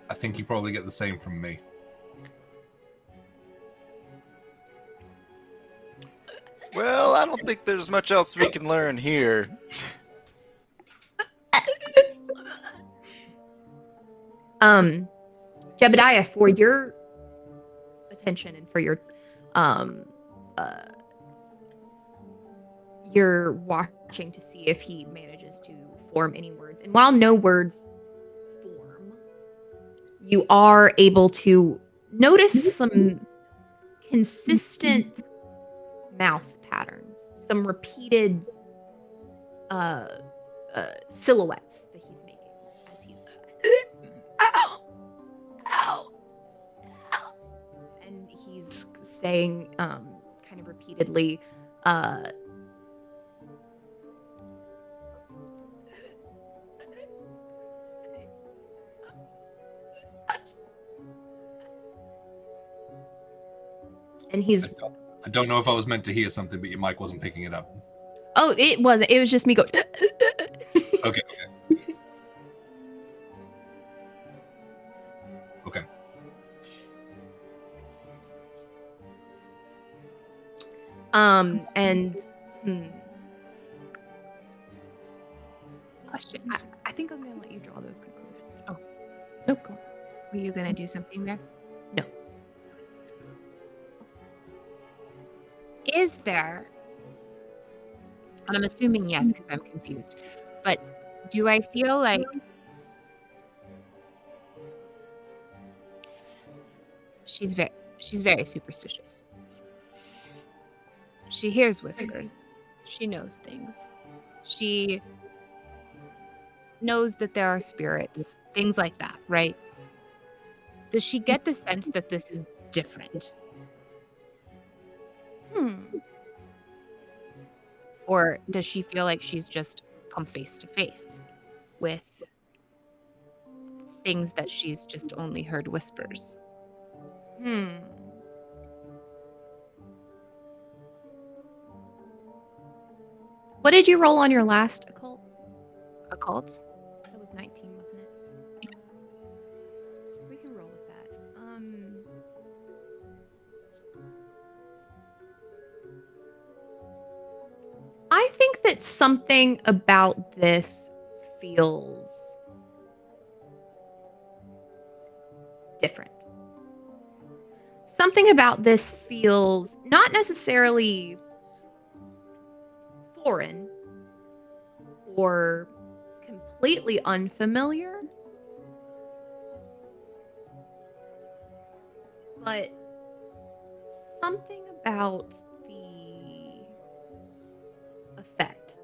I think you probably get the same from me. Well, I don't think there's much else we can learn here. Jebediah, for your attention and for you're watching to see if he manages to form any words. And while no words form, you are able to notice some consistent mouth patterns, some repeated silhouettes that he's making as he's ow, ow, ow. And he's saying kind of repeatedly and he's I don't know if I was meant to hear something, but your mic wasn't picking it up. Oh, it wasn't. It was just me going. Okay. Okay. And Question. I think I'm gonna let you draw those conclusions. Oh. Nope, go on. Were you gonna do something there? No. Is there, and I'm assuming yes because I'm confused, but do I feel like she's very superstitious? She hears whispers. She knows things. She knows that there are spirits, things like that, right? Does she get the sense that this is different? Or does she feel like she's just come face to face with things that she's just only heard whispers? What did you roll on your last occult? Occult? That was 19, wasn't it? Yeah. We can roll with that. I think that something about this feels different. Something about this feels not necessarily foreign or completely unfamiliar, but something about the effect,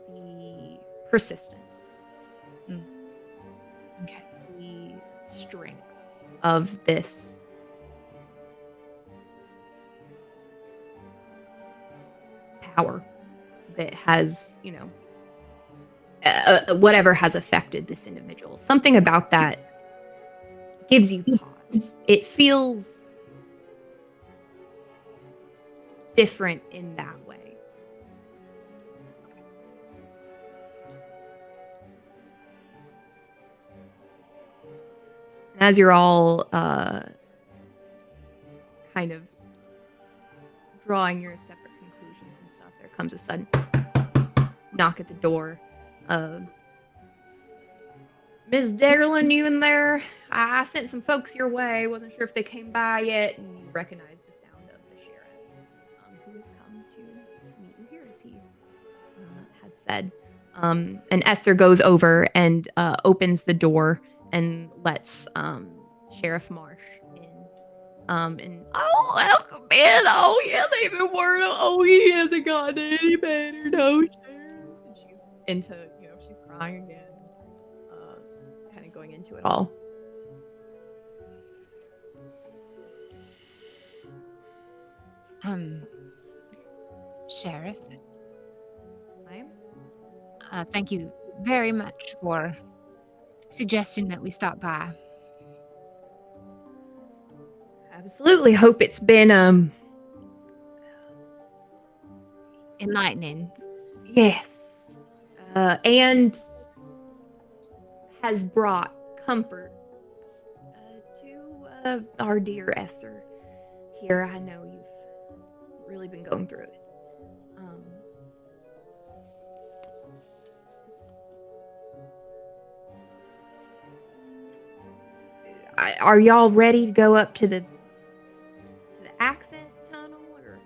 the persistence, Okay. the strength of this power that has, whatever has affected this individual. Something about that gives you pause. It feels different in that way. And as you're all kind of drawing your separate conclusions and stuff, there comes a sudden knock at the door. Ms. Deggerlin, you in there? I sent some folks your way. Wasn't sure if they came by yet. And you recognize the sound of the sheriff, who has come to meet you here, as he had said. And Esther goes over and opens the door and lets Sheriff Marsh in. And welcome in. Oh yeah, they've been worried. Oh, he hasn't gotten any better. No, Sheriff. And she's into, she's crying again. Kind of going into it all. Sheriff, Ma'am? thank you very much for suggesting that we stop by. Absolutely. Hope it's been Enlightening. yes. And has brought comfort to our dear Esther here. I know you've really been going through it. Are y'all ready to go up to the access tunnel, or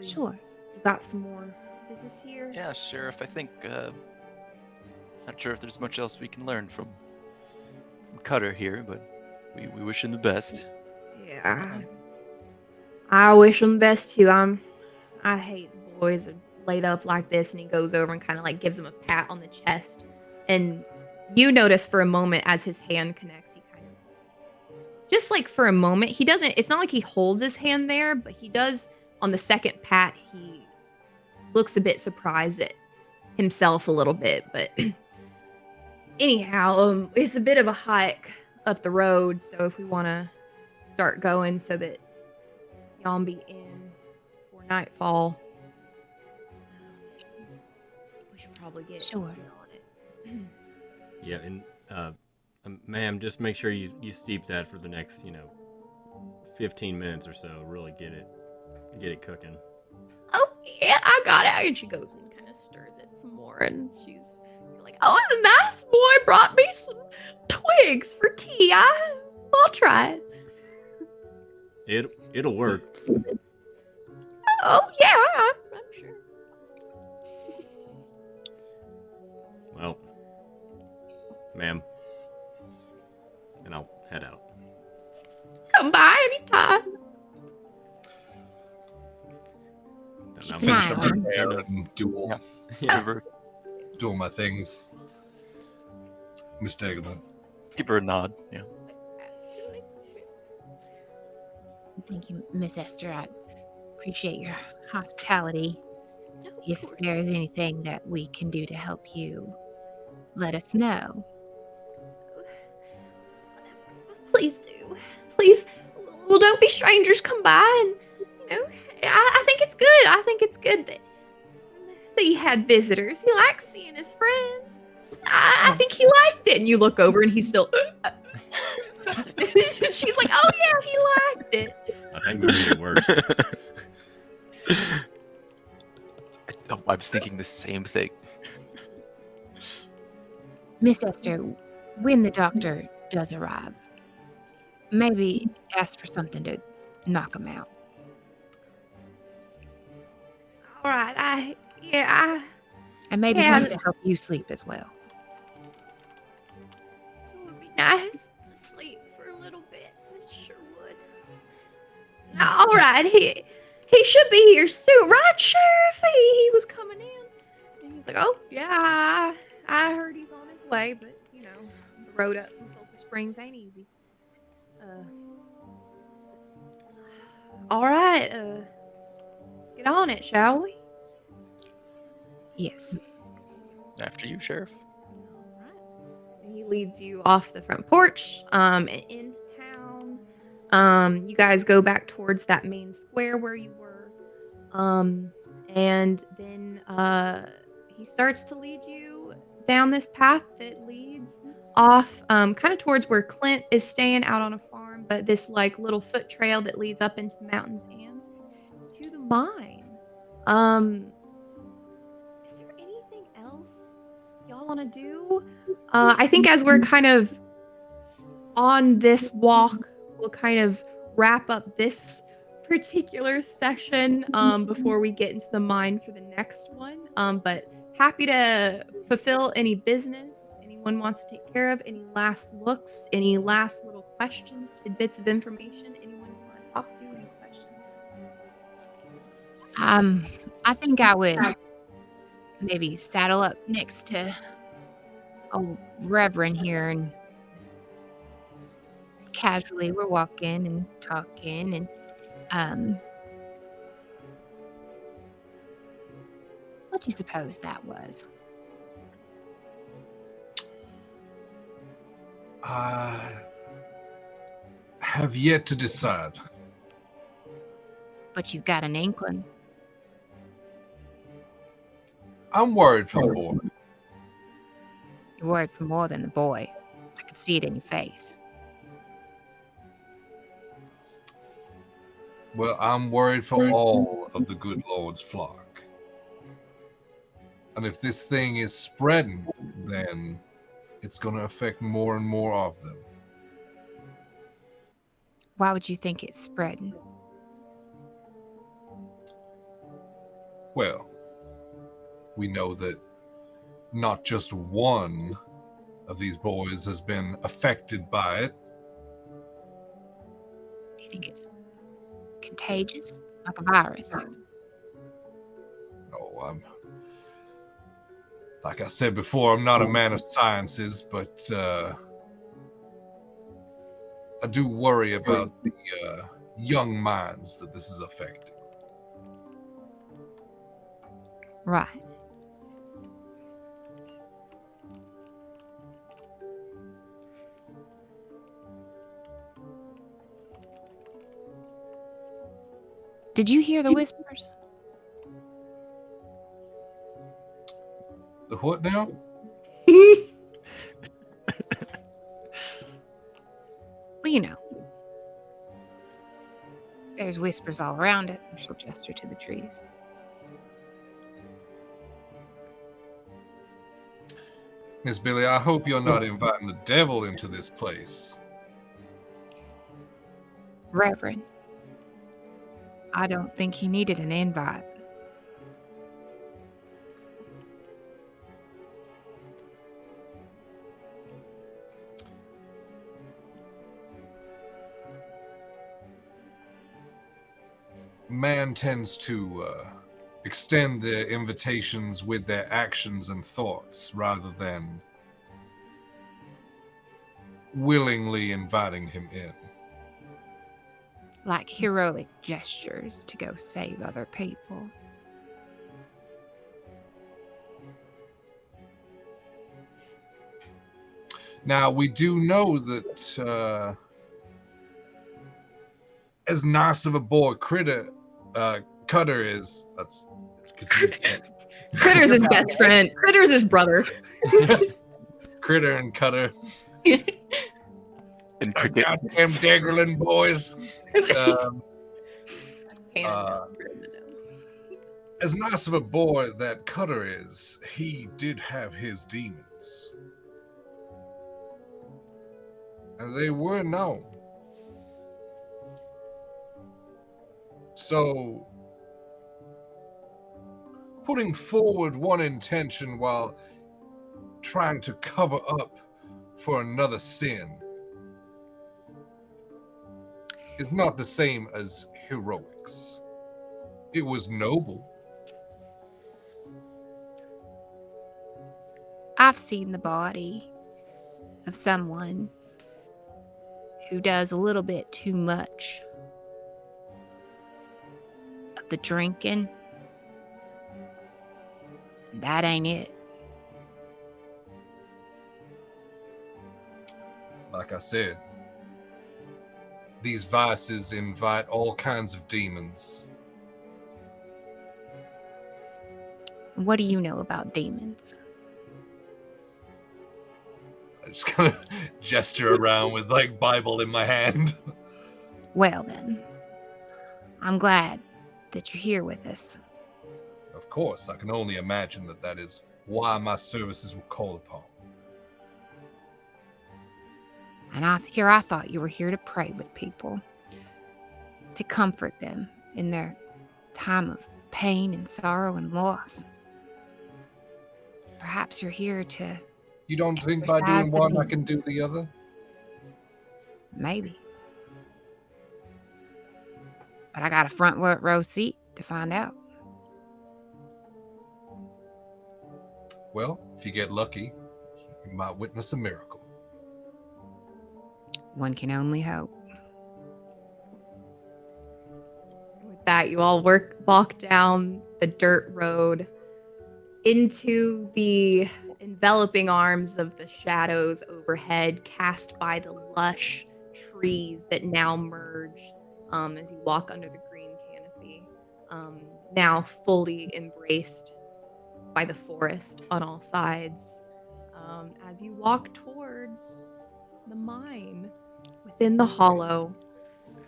Sure. you got some more business here? Yeah, Sheriff, I think, not sure if there's much else we can learn from Cutter here, but we wish him the best. Yeah. I wish him the best too. I hate the boys are laid up like this, and he goes over and kind of like gives him a pat on the chest. And you notice for a moment as his hand connects, he kind of just like for a moment, he doesn't, it's not like he holds his hand there, but he does on the second pat, he looks a bit surprised at himself a little bit. But anyhow, it's a bit of a hike up the road, so if we want to start going so that y'all be in before nightfall, we should probably get Sure. on it. Yeah, and ma'am, just make sure you steep that for the next 15 minutes or so. Really get it cooking. Oh yeah, I got it. And she goes and kind of stirs it some more, and she's like, "Oh, the nice boy brought me some twigs for tea. I'll try it." It'll work. Oh yeah, I'm sure. Well, ma'am, and I'll head out. Come by anytime. Now Finish Nah. up the air and duel. Yeah. River. doing my things. Miss Dagelin. Give her a nod. Yeah. Absolutely. Thank you, Miss Esther. I appreciate your hospitality. No, of If course. there is anything that we can do to help you, let us know. Please do. Please. Well, don't be strangers. Come by and, I think it's good. I think it's good that he had visitors. He likes seeing his friends. I think he liked it. And you look over and he's still. She's like, oh, yeah, he liked it. I think we made it worse. I was thinking the same thing. Miss Esther, when the doctor does arrive, maybe ask for something to knock him out. All right. And maybe Yeah. something to help you sleep as well. It would be nice to sleep for a little bit. It sure would. All right, he should be here soon, right, Sheriff? He was coming in, and he's like, "Oh yeah, I heard he's on his way, but the road up from Sulphur Springs ain't easy." All right, let's get on it, shall we? Yes. After you, Sheriff. All right. And he leads you off the front porch, and into town. You guys go back towards that main square where you were. And then he starts to lead you down this path that leads off kind of towards where Clint is staying out on a farm, but this like little foot trail that leads up into the mountains and to the mine. Is there anything else y'all want to do? I think as we're kind of on this walk, we'll kind of wrap up this particular session before we get into the mine for the next one. But happy to fulfill any business anyone wants to take care of, any last looks, any last little questions, tidbits of information anyone you want to talk to, any questions? I think I would maybe saddle up next to old Reverend here and casually we're walking and talking and what do you suppose that was? I have yet to decide. But you've got an inkling. I'm worried for the boy. You're worried for more than the boy. I could see it in your face. Well, I'm worried for all of the good Lord's flock. And if this thing is spreading, then it's going to affect more and more of them. Why would you think it's spreading? Well, we know that not just one of these boys has been affected by it. Do you think it's contagious, like a virus? Oh, like I said before, I'm not a man of sciences, but I do worry about the young minds that this is affecting. Right. Did you hear the whispers? The what now? Well, you know. There's whispers all around us, and she'll gesture to the trees. Miss Billy, I hope you're not inviting the devil into this place. Reverend, I don't think he needed an invite. Man tends to extend their invitations with their actions and thoughts rather than willingly inviting him in. Like heroic gestures to go save other people. Now, we do know that as nice of a boy Cutter is, it's 'cause he's Critter's his best friend. Critter's his brother. Critter and Cutter. And cricket. Goddamn Daggerlin boys. As nice of a boy that Cutter is, he did have his demons. And they were known. So, putting forward one intention while trying to cover up for another sin is not the same as heroics. It was noble. I've seen the body of someone who does a little bit too much of the drinking. That ain't it. Like I said, these vices invite all kinds of demons. What do you know about demons? I just kind of gesture around with like Bible in my hand. Well then, I'm glad that you're here with us. Of course, I can only imagine that is why my services were called upon. And I thought you were here to pray with people, to comfort them in their time of pain and sorrow and loss. Perhaps you're here to... You don't think by exorcise doing the one I demons. can do the other? Maybe. But I got a front row seat to find out. Well, if you get lucky, you might witness a miracle. One can only hope. With that, you all walk down the dirt road into the enveloping arms of the shadows overhead, cast by the lush trees that now merge as you walk under the green canopy, now fully embraced by the forest on all sides. As you walk towards the mine within the hollow.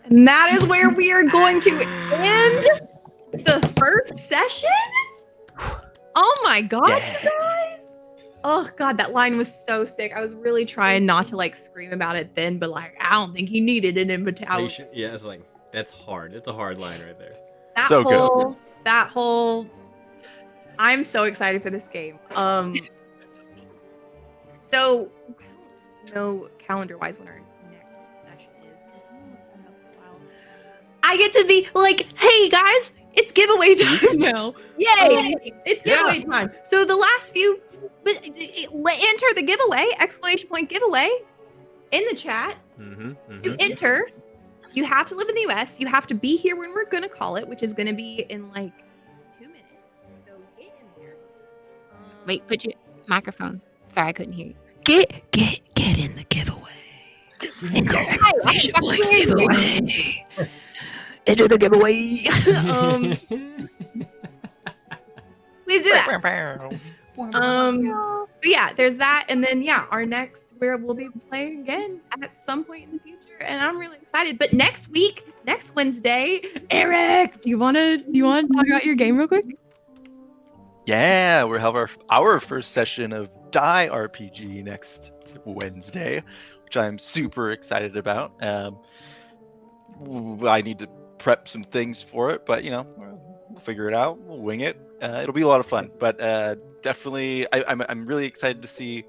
And that is where we are going to end the first session. Oh my god, you guys. Oh god, that line was so sick. I was really trying not to like scream about it then, but like I don't think he needed an invitation. Yeah, it's like that's hard. It's a hard line right there. That whole I'm so excited for this game. So I don't know calendar-wise when our next session is. Can someone look that up for a while? I get to be like, hey guys, it's giveaway time now. Yay! It's giveaway time. So the last few, enter the giveaway, exclamation point giveaway in the chat. To enter, you have to live in the US. You have to be here when we're going to call it, which is going to be in like 2 minutes. So get in there. Wait, put your microphone. Sorry, I couldn't hear you. Get in the giveaway. Enter exclamation point giveaway. Enter the giveaway. Please do that. But yeah, there's that, and then yeah, our next where we'll be playing again at some point in the future, and I'm really excited. But next week, next Wednesday, Eric, do you want to talk about your game real quick? Yeah, we'll have our first session of Die RPG next Wednesday, which I'm super excited about. I need to prep some things for it, but we'll figure it out. We'll wing it. It'll be a lot of fun, but definitely, I'm really excited to see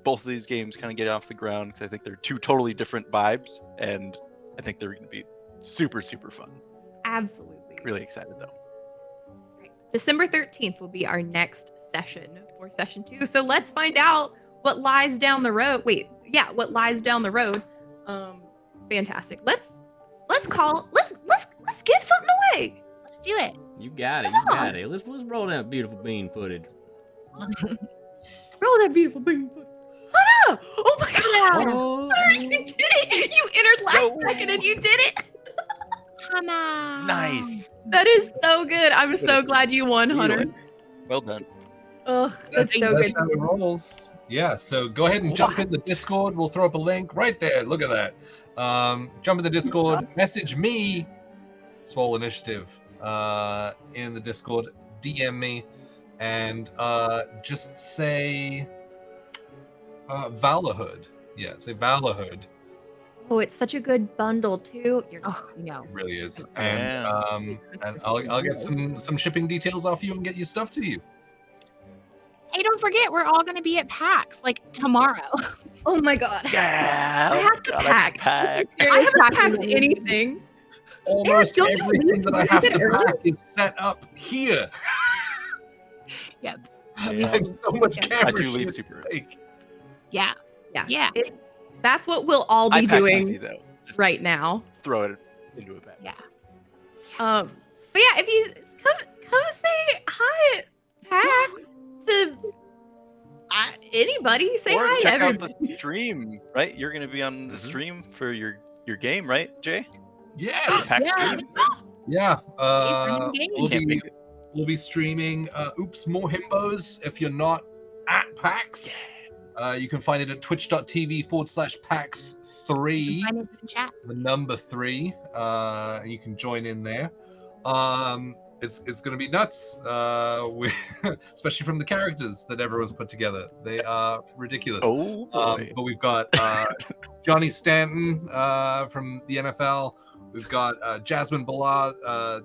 both of these games kind of get off the ground because I think they're two totally different vibes, and I think they're going to be super, super fun. Absolutely. Really excited though. Right. December 13th will be our next session for session 2. So let's find out what lies down the road. What lies down the road. Fantastic. Let's give something away. Let's do it. You got it. You got it. Let's roll that beautiful bean footage. Roll that beautiful bean footage. Hannah! Oh my god! Oh, You did it! You entered last second and you did it! Hannah. Nice. That is so good. I'm so is glad you won, Hunter. Really? Well done. Oh, that's so good. how it rolls. Yeah, so go ahead and jump in the Discord. We'll throw up a link right there. Look at that. Jump in the Discord. Message me, Swole Initiative, in the Discord. DM me, and just say Valorhood. Yeah, say Valorhood. Oh, it's such a good bundle too. Oh, no. It really is. Yeah. And I'll get some shipping details off you and get your stuff to you. Hey, don't forget, we're all going to be at PAX like tomorrow. Oh my god. Yeah. I have to God, pack. pack. I haven't packed anything. Almost don't you everything leave that I a have bit to early? pack is set up here. Yep. I have so much Yeah. camera I do leave shit super to take. Yeah. Yeah. Yeah. That's what we'll all I be pack doing easy though. Just right now. throw it into a bag. Yeah. But yeah, if you come say hi at PAX to anybody, say Or hi to check out everybody. the stream, right? You're gonna be on the stream for your game, right, Jay? Yes. Pack Yeah. stream. Yeah. running games. We'll Can't be make it. we'll be streaming Oops More Himbos. If you're not at PAX, you can find it at twitch.tv/PAX3. Find it in the chat. The number 3. You can join in there. It's gonna be nuts. Especially from the characters that everyone's put together. They are ridiculous. Oh boy. But we've got Johnny Stanton from the NFL. We've got Jasmine Ballard,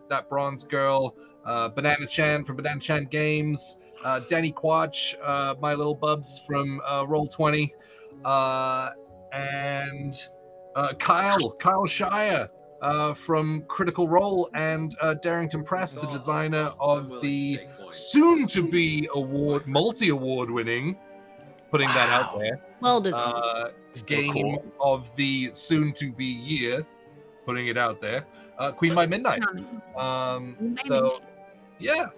that bronze girl. Banana Chan from Banana Chan Games. Danny Quatch, my little bubs from Roll20. And Kyle Shire from Critical Role and Darrington Press, the designer of the soon-to-be multi-award winning, putting that out there, Well designed. game cool. of the soon-to-be year, putting it out there, Queen by Midnight. So yeah,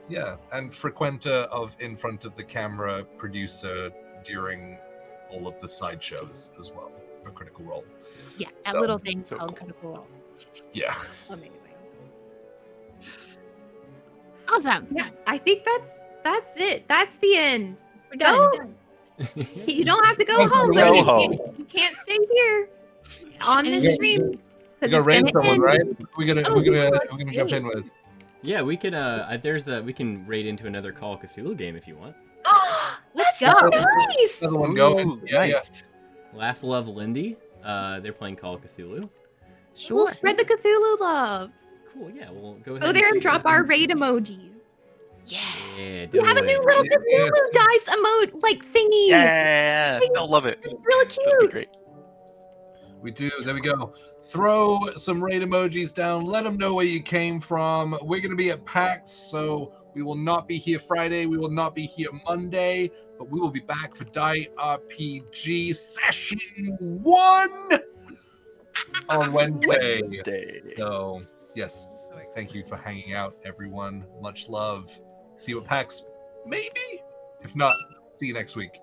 and frequenter of In Front of the Camera, producer during all of the sideshows as well for Critical Role. Yeah, that So- little thing so called cool. Critical Role. Yeah. Amazing. Awesome. Yeah, I think that's it. That's the end. We're done. You don't have to go home. Go but home. You can't stay here on this Yeah. stream. We 'cause gotta it's raid gonna someone, end. right? We're gonna jump great. in with. Yeah, we could. We can raid into another Call of Cthulhu game if you want. That's go. so nice. Another one going. Ooh, Yeah. nice. Laugh, Love, Lindy. They're playing Call of Cthulhu. We'll spread the Cthulhu love. Cool. Yeah, we'll go ahead. Go there and drop our raid emojis. Yeah. Yeah. We have a new little Yes. Cthulhu dice emote thingy. Yeah, they'll love it. It's really That'd be cute. great. We do. There we go. Throw some raid emojis down. Let them know where you came from. We're going to be at PAX, so we will not be here Friday. We will not be here Monday, but we will be back for Die RPG Session 1 on Wednesday. Wednesday. So, yes, thank you for hanging out, everyone. Much love. See you at PAX, maybe. If not, see you next week.